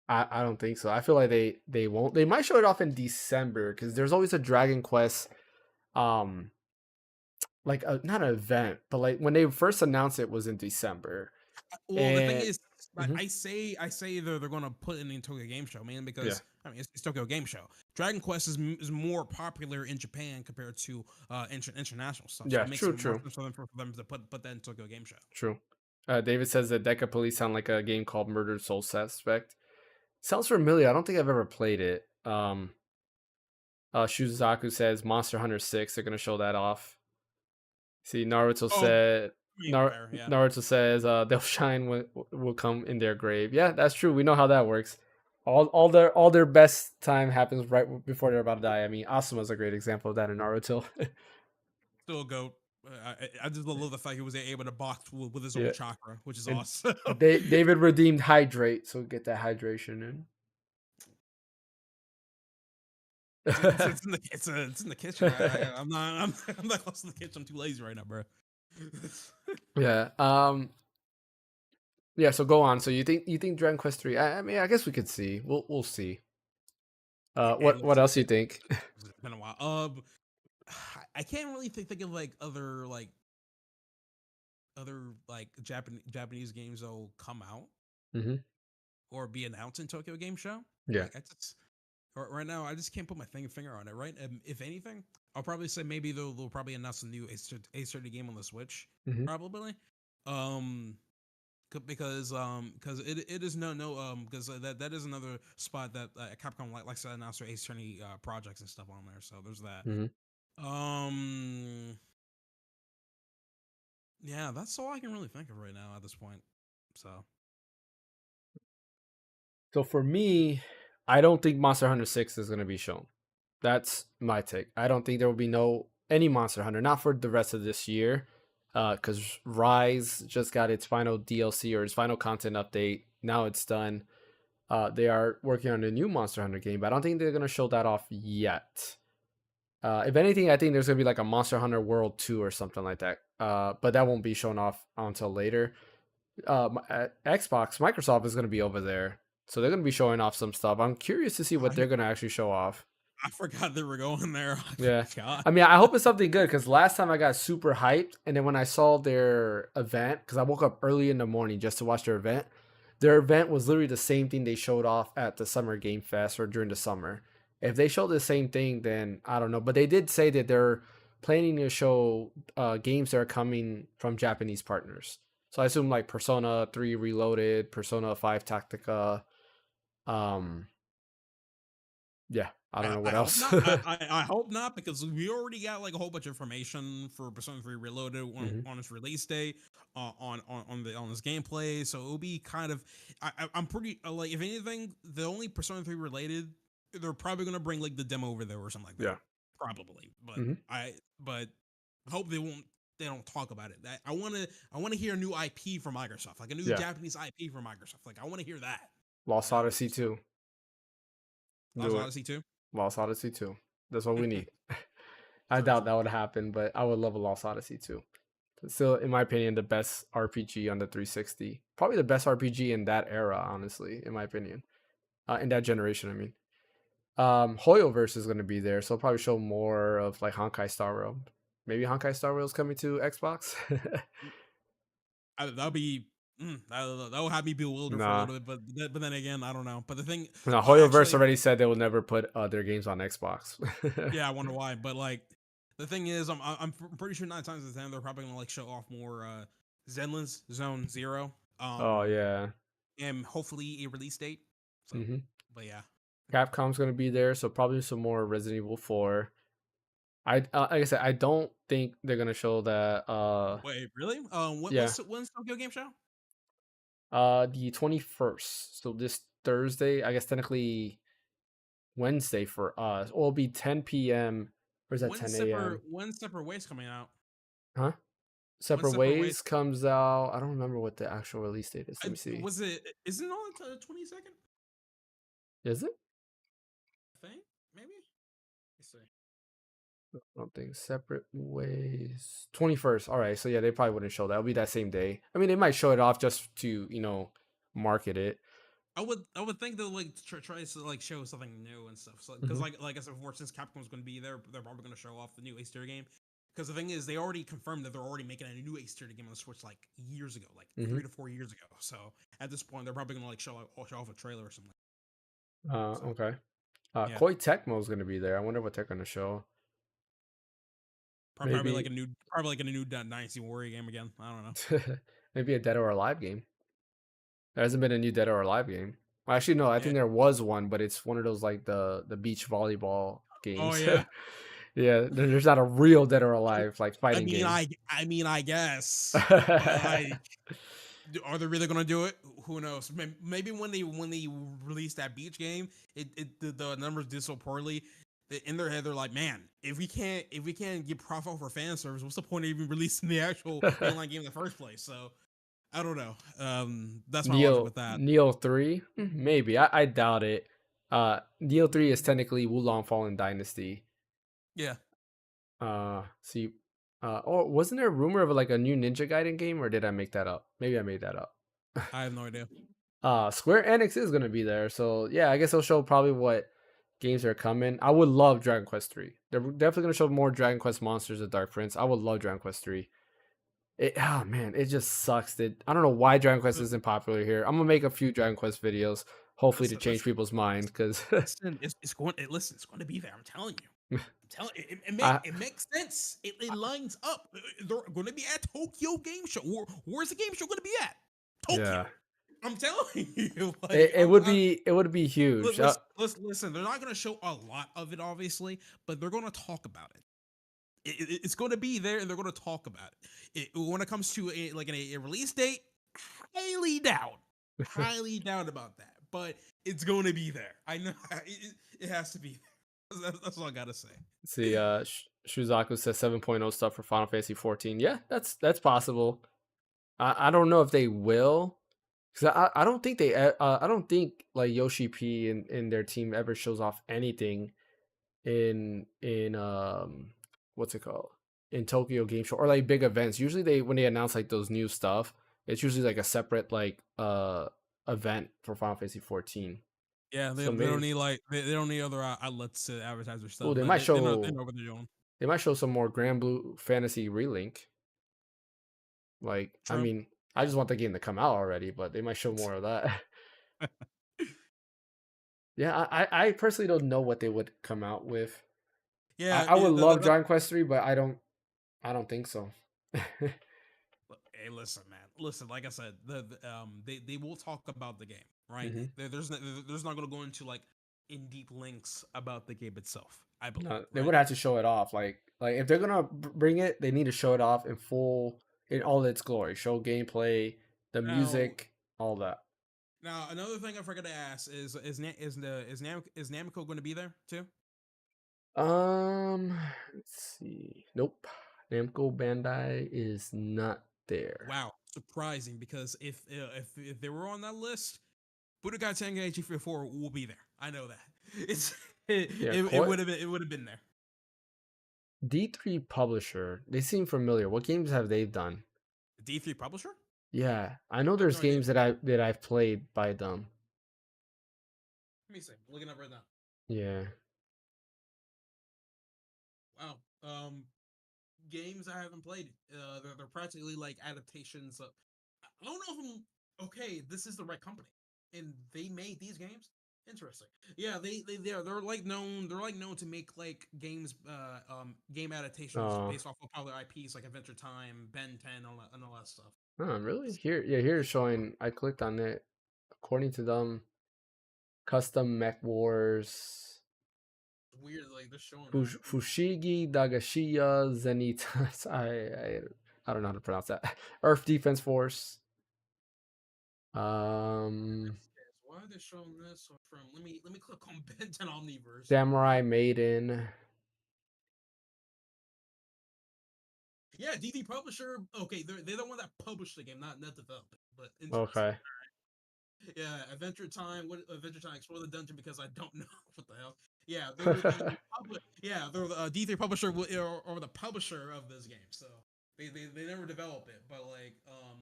I don't think so. I feel like they won't. They might show it off in December because there's always a Dragon Quest um like not an event, but like when they first announced it was in December. Well, the thing And is, mhm, I say they're going to put it in Tokyo Game Show, man, yeah, because I mean it's Tokyo Game Show. Dragon Quest is more popular in Japan compared to international stuff, so yeah, it makes true, it more true, sense for them to put that in Tokyo Game Show. true. David says that Deca Police sound like a game called Murdered Soul Suspect. Sounds familiar. I don't think I've ever played it. Shuzaku says Monster Hunter 6. They're gonna show that off. See, Oh, I mean, fair, yeah. Naruto says they'll shine when will come in their grave. Yeah, that's true. We know how that works. All their best time happens right before they're about to die. I mean, Asuma's a great example of that in Naruto. Still a goat. I just love the fact he was able to box with his own Yeah, chakra, which is and awesome. David redeemed hydrate, so get that hydration in. It's in the kitchen. I'm not close to the kitchen. I'm too lazy right now, bro. Yeah. Yeah, so go on. So you think Dragon Quest 3? I mean, I guess we could see. We'll see. What else you think? It's been a while. I can't really think of like other like Japanese games that'll come out Hmm. or be announced in Tokyo Game Show. Yeah. Like I just right now, I just can't put my finger on it. Right? If anything, I'll probably say maybe they'll probably announce a new Ace 30 game on the Switch. Hmm. Probably. Um, because it is because that is another spot that Capcom likes to announce their Ace 30 projects and stuff on there. So there's that. Hmm. Um, yeah, that's all I can really think of right now at this point. So So for me, I don't think Monster Hunter 6 is going to be shown. That's my take. I don't think there will be no any Monster Hunter, not for the rest of this year, because Rise just got its final DLC or its final content update. Now it's done. They are working on a new Monster Hunter game, but I don't think they're going to show that off yet. If anything, I think there's going to be like a Monster Hunter World 2 or something like that. But that won't be shown off until later. At Xbox, Microsoft is going to be over there, so they're going to be showing off some stuff. I'm curious to see what I they're going to actually show off. I forgot they were going there. I Yeah. forgot. I mean, I hope it's something good because last time I got super hyped, and then when I saw their event, because I woke up early in the morning just to watch their event was literally the same thing they showed off at the Summer Game Fest or during the summer. If they show the same thing, then I don't know. But they did say that they're planning to show games that are coming from Japanese partners. So I assume like Persona 3 Reloaded, Persona 5 Tactica. Um, yeah, I don't know I what hope else. not. I hope not because we already got like a whole bunch of information for Persona 3 Reloaded Hmm. on its release date, on this gameplay. So it'll be kind of I'm pretty like if anything, the only Persona 3 related, they're probably gonna bring like the demo over there or something like that, Yeah. probably. But Hmm. I hope they don't talk about it. I want to hear a new IP from Microsoft, like a new Yeah. Japanese IP from Microsoft. Like I want to hear that. You Lost know, Odyssey 2. Lost Do it. Odyssey too. Lost Odyssey 2. That's what we need. I True, doubt true. that would happen, but I would love a Lost Odyssey 2. Still, in my opinion, the best RPG on the 360. Probably the best RPG in that era, honestly, in my opinion. In that generation, I mean. Hoyoverse is going to be there, so I'll probably show more of like Honkai Star Rail. Maybe Honkai Star Rail is coming to Xbox. That'll be that'll have me bewildered for a Nah. little bit, but then again, I don't know. But the thing, No, well, Hoyoverse actually, already said they will never put their games on Xbox. yeah, I wonder why. But like, the thing is, I'm pretty sure 9 times out of 10 they're probably gonna like show off more Zenlin's Zone Zero, Oh yeah. and hopefully a release date. So, Hmm. but yeah. Capcom's gonna be there, so probably some more Resident Evil 4. Like I said, I don't think they're gonna show that. Wait, really? Yeah, When's Tokyo Game Show? the 21st. So this Thursday, I guess technically Wednesday for us. Or it'll be 10 p.m. Or is that 10 a.m.? When's Separate Ways coming out? Huh? When's Separate Separate Ways? Ways comes out. I don't remember what the actual release date is. Let me see. Was it? Isn't it on the 22nd? Is it? I think maybe. Let's see. I don't think Separate Ways. 21st. All right. So yeah, they probably wouldn't show that. It'll be that same day. I mean, they might show it off just to, market it. I would think they'll like try to like show something new and stuff. So because Hmm. like I said before, since Capcom's going to be there, they're probably going to show off the new Ace 30 game. Because the thing is, they already confirmed that they're already making a new Ace 30 game on the Switch like years ago, like Hmm. 3 to 4 years ago. So at this point, they're probably going to like show off a trailer or something. So Okay. yeah, Koei Tecmo is gonna be there. I wonder what they're gonna show. Maybe, probably like a new Dynasty Warrior game again. I don't know. maybe a Dead or Alive game. There hasn't been a new Dead or Alive game. Well, actually, no. I Yeah. think there was one, but it's one of those like the beach volleyball Oh games. yeah. Yeah, there's not a real Dead or Alive like I fighting mean, game. I guess, but like, are they really gonna do it? Who knows? Maybe when they released that beach game, the numbers did so poorly that in their head they're like, man, if we can't get profit for fan service, what's the point of even releasing the actual mainline game in the first place? So I don't know. That's my logic with that. Neo 3? Maybe. I doubt it. Neo 3 is technically Wulong Fallen Dynasty. Yeah. See, or wasn't there a rumor of like a new Ninja Gaiden game, or did I make that up? Maybe I made that up. I have no idea. Square Enix is gonna be there, so yeah, I guess they'll show probably what games are coming. I would love Dragon Quest 3. They're definitely gonna show more Dragon Quest Monsters of Dark Prince. I would love Dragon Quest 3. Oh man, it just sucks that I don't know why Dragon Quest But isn't popular here. I'm gonna make a few Dragon Quest videos, hopefully to listen, change listen, people's mind, because listen. It's going. Listen, it's going to be there. I'm telling you. I'm telling I it makes sense. It lines up. They're going to be at Tokyo Game Show. Where's the game show going to be at? Tokyo. yeah, I'm telling you. it, Like it would be it would be huge. listen. They're not going to show a lot of it, obviously, but they're going to talk about it. It's going to be there, and they're going to talk about it. When it comes to a release date, highly doubt about that. But it's going to be there. I know it has to be there. That's all I gotta say. See, Shuzaku says 7.0 stuff for Final Fantasy 14. Yeah, that's possible. I don't know if they will, because I don't think I don't think like Yoshi P and their team ever shows off anything in what's it called, in Tokyo Game Show or like big events. Usually they when they announce like those new stuff, it's usually like a separate like event for Final Fantasy 14. Yeah, So they don't maybe need they don't need other outlets to advertise their oh stuff. They know what they're doing. they might show some more Grand Blue Fantasy Relink. Like I True. mean, I just want the game to come out already, but they might show more of that. Yeah, I personally don't know what they would come out with. Yeah, I would love Dragon Quest 3, but I don't think so. hey, listen, man. Listen, like I said, they will talk about the game, right? Hmm. There's not going to go into like in deep links about the game itself. I believe, No, they right? would have to show it off. Like if they're gonna bring it, they need to show it off in full, in all its glory. Show gameplay, the Now, music, all that. now another thing I forgot to ask is Namco going to be there too? Let's see. Nope. Namco Bandai is not there. Wow, surprising because if they were on that list, Budokai Tenkaichi 4 will be there. I know that. It's Yeah, it would have been there. D3 Publisher. They seem familiar. What games have they done? D3 publisher? Yeah, I know I have there's no idea. games that I've played by them. Let me see. I'm looking up right now. Yeah. Wow. Games I haven't played. They're practically like adaptations of. I don't know if I'm okay. This is the right company, and they made these games. Interesting. Yeah, they're like known. They're like known to make like games, game adaptations Oh, based off of popular IPs like Adventure Time, Ben 10, and all that stuff. oh, really? Here it's showing. I clicked on it. According to them, Custom Mech Wars, It's weird, like they're showing that. Fushigi Dagashiya Zenith. I don't know how to pronounce that. Earth Defense Force. Um, Why are they showing this from? Let me click on Ben 10 Omniverse. Samurai Maiden. Yeah, DD Publisher. Okay, they're the one that published the game, not developed it. But interesting. Okay. Yeah, Adventure Time. What Adventure Time? Explore the dungeon because I don't know what the hell. Yeah, they're the D3 publisher or the publisher of this game. So they never develop it, but like Oh,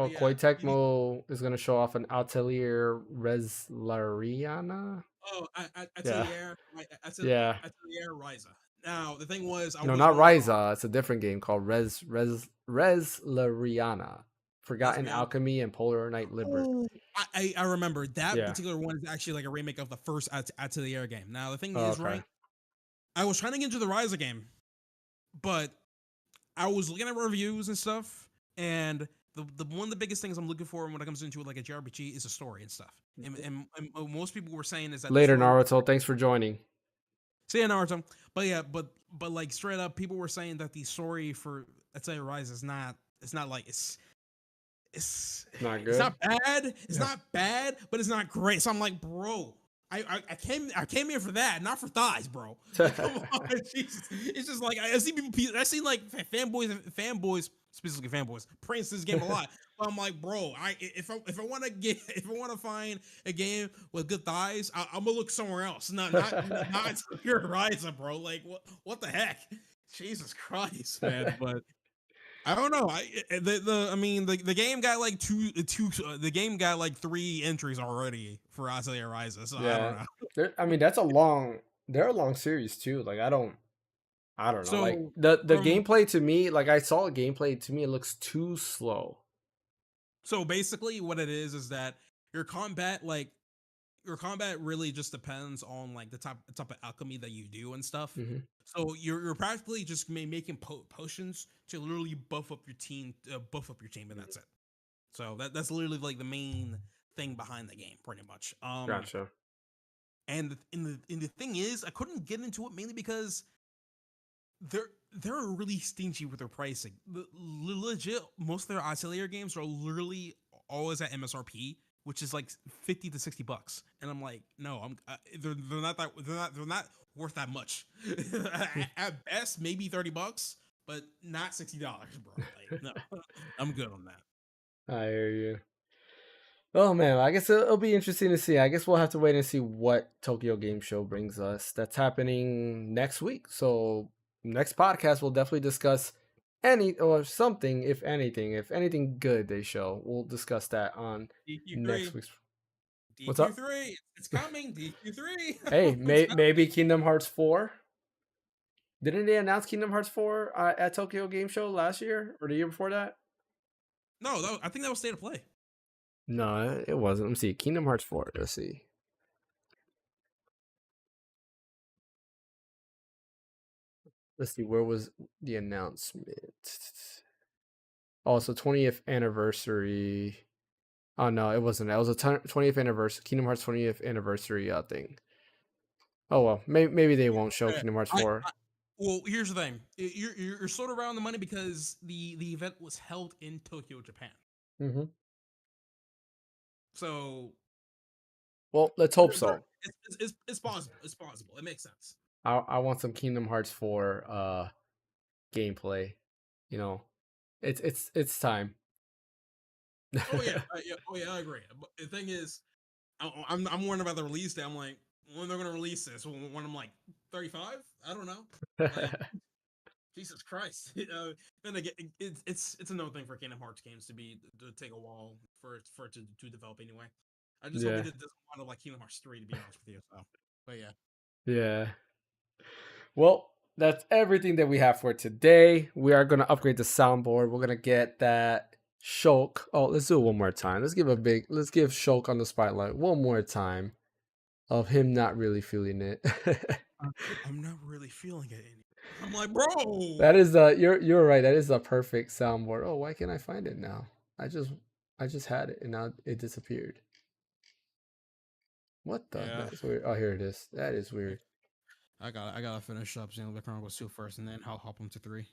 but yeah, Koei Tecmo is gonna show off an Atelier Reslariana. I tell Yeah, you, yeah. I tell you, Ryza. Now the thing was, I No, was not going on Ryza. It's a different game called Reslariana. Forgotten Lesbian. Alchemy and Polar Knight Liber. Oh, I remember that Yeah. particular one is actually like a remake of the first Atelier game. Now the thing Oh, is, okay. right? I was trying to get into the Ryza game, but I was looking at reviews and stuff, and the one of the biggest things I'm looking for when it comes into like a JRPG is a story and stuff. And most people were saying is that the Later, story. Naruto. Thanks for joining. See ya, Naruto. But yeah, but like straight up, people were saying that the story for Let's Say Rise is not. It's not like Not it's good. not bad. It's Yeah. not bad, but it's not great. So I'm like, bro, I came here for that, not for thighs, bro. Like, come on, Jesus. It's just like I see people. I see like fanboys, specifically fanboys, praise this game a lot. But I'm like, bro, if I want to get if I want to find a game with good thighs, I'm gonna look somewhere else. Not your Ryza, bro. Like what the heck? Jesus Christ, man. But I don't know. The game got like the game got like 3 entries already for Atelier Ryza, so I don't Yeah, know. I mean that's a long. They're a long series too. Like I don't know. Like So the from gameplay to me, like I saw a gameplay to me, it looks too slow. so basically what it is that your combat like your combat really just depends on like the type of alchemy that you do and stuff. Hmm. So you're practically just making potions to literally buff up your team, and that's it. So that's literally like the main thing behind the game, pretty much. Gotcha. And the thing is, I couldn't get into it mainly because they're really stingy with their pricing. Legit, most of their Atelier games are literally always at MSRP, which is like $50 to $60, and I'm like, no, they're not worth that much. At best, maybe $30, but not $60, bro. Like, no, I'm good on that. I hear you. Oh man, I guess it'll be interesting to see. I guess we'll have to wait and see what Tokyo Game Show brings us. That's happening next week. So next podcast we'll definitely discuss any or something, if anything good they show. We'll discuss that on next DQ3, week's. What's up? DQ3, it's coming. DQ3, Hey, it's coming. maybe Kingdom Hearts 4. Didn't they announce Kingdom Hearts 4 at Tokyo Game Show last year or the year before that? No, I think that was State of Play. No, it wasn't. Let me see. Kingdom Hearts 4. Let's see. Let's see. Where was the announcement? Oh, so 20th anniversary. Oh no, it wasn't. It was a 20th anniversary. Kingdom Hearts 20th anniversary thing. Oh well, maybe they won't show Uh, Kingdom Hearts I, 4. I well, here's the thing. You're sort of around the money because the event was held in Tokyo, Japan. Hmm. So Well, let's hope so. it's possible. It's possible. It makes sense. I want some Kingdom Hearts 4 gameplay. You know, it's time. Oh yeah, oh yeah, I agree. But the thing is, I'm worried about the release date. I'm like, when they're gonna release this? When I'm like 35? I don't know. Like, Jesus Christ. Then again, it's another thing for Kingdom Hearts games to take a while for it to develop anyway. I just hope it Yeah, doesn't want to like Kingdom Hearts 3, to be honest with you. So, but yeah, yeah. Well, that's everything that we have for today. We are gonna upgrade the soundboard. We're gonna get that Shulk. Oh, let's do it one more time. Let's give Shulk on the spotlight one more time of him not really feeling it. I'm, I'm not really feeling it anymore. I'm like, bro. That is you're right. That is a perfect soundboard. Oh, why can't I find it now? I just I just had it and now it disappeared. What the? Yeah, That's weird. Oh, here it is. That is weird. I gotta finish up Xenoblade Chronicles 2 first, and then I'll hop into 3.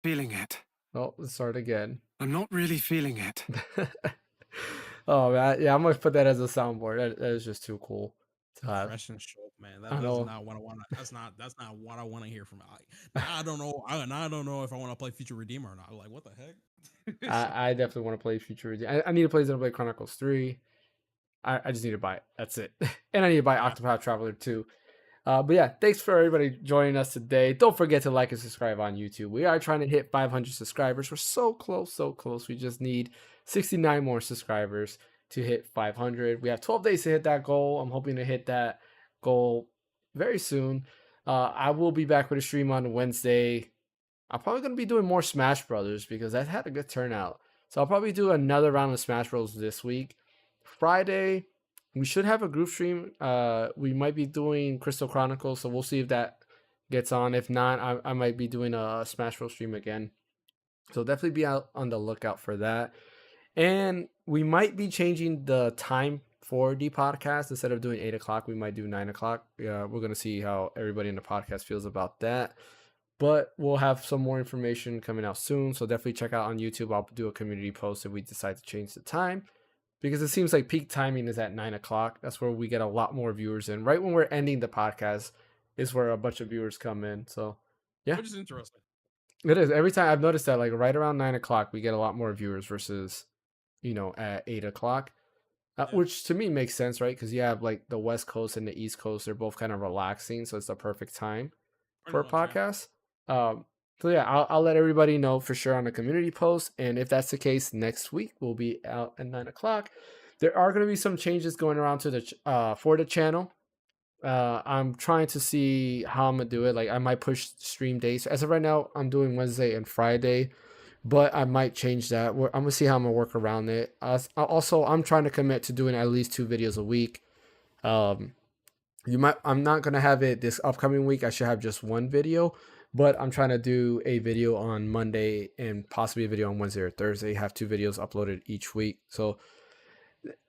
Feeling it. Oh, let's start again. I'm not really feeling it. Oh man, yeah, I'm gonna put that as a soundboard. That is just too cool to have. Fresh and short, man. I That's know. not what I want. That's not what I want to hear from. Like, now I don't know. Now I don't know if I want to play Future Redeemer or not. Like, what the heck? I definitely want to play Future. I need to play Xenoblade Chronicles 3. I just need to buy it. That's it. And I need to buy Yeah, Octopath Traveler 2. But yeah, thanks for everybody joining us today. Don't forget to like and subscribe on YouTube. We are trying to hit 500 subscribers. We're so close, so close. We just need 69 more subscribers to hit 500. We have 12 days to hit that goal. I'm hoping to hit that goal very soon. I will be back with a stream on Wednesday. I'm probably going to be doing more Smash Brothers because that had a good turnout. So I'll probably do another round of Smash Bros this week. Friday, we should have a group stream. We might be doing Crystal Chronicles, so we'll see if that gets on. If not, I might be doing a Smash Bros stream again. So definitely be out on the lookout for that. And we might be changing the time for the podcast. Instead of doing 8 o'clock, we might do 9 o'clock. Yeah, we're gonna see how everybody in the podcast feels about that. But we'll have some more information coming out soon. So definitely check out on YouTube. I'll do a community post if we decide to change the time. Because it seems like peak timing is at 9 o'clock. That's where we get a lot more viewers in. Right when we're ending the podcast is where a bunch of viewers come in. So yeah, which is interesting. it is. Every time I've noticed that, like right around 9 o'clock, we get a lot more viewers versus, at 8 o'clock. Yeah, Which to me makes sense, right? Because you have like the West Coast and the East Coast, they're both kind of relaxing, so it's the perfect time pretty for a much. Yeah. podcast. Um, So yeah, I'll let everybody know for sure on the community post. And if that's the case, next week we'll be out at 9 o'clock. There are going to be some changes going around to the for the channel. I'm trying to see how I'm gonna do it. Like I might push stream dates. As of right now, I'm doing Wednesday and Friday, but I might change that. I'm gonna see how I'm gonna work around it. Also, I'm trying to commit to doing at least 2 videos a week. Um, I'm not gonna have it this upcoming week. I should have just one video, but I'm trying to do a video on Monday and possibly a video on Wednesday or Thursday. Have 2 videos uploaded each week. So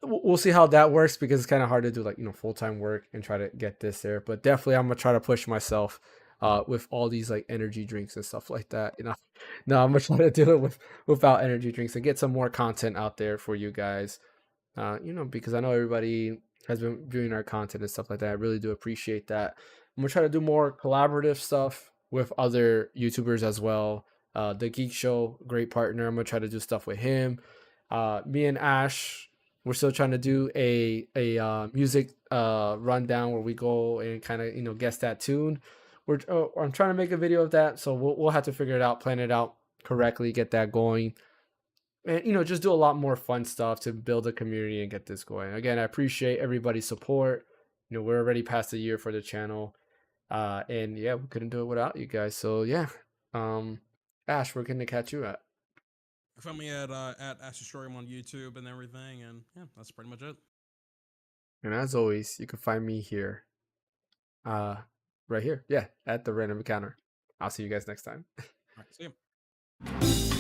we'll see how that works because it's kind of hard to do like full-time work and try to get this there. But definitely I'm gonna try to push myself with all these like energy drinks and stuff like that. No, I'm gonna try to do it without energy drinks and get some more content out there for you guys. Because I know everybody has been viewing our content and stuff like that. I really do appreciate that. I'm gonna try to do more collaborative stuff with other YouTubers as well. The Geek Show, great partner. I'm gonna try to do stuff with him. Me and Ash, we're still trying to do a music rundown where we go and kind of guess that tune. I'm trying to make a video of that, so we'll have to figure it out, plan it out correctly, get that going, and just do a lot more fun stuff to build a community and get this going. Again, I appreciate everybody's support. We're already past a year for the channel, and yeah, we couldn't do it without you guys. So yeah, Ash, where can they catch you at? Find me at Astrostorium on YouTube and everything, and yeah, that's pretty much it. And as always, you can find me here, right here, yeah, at the Random Encounter. I'll see you guys next time. All right, see you.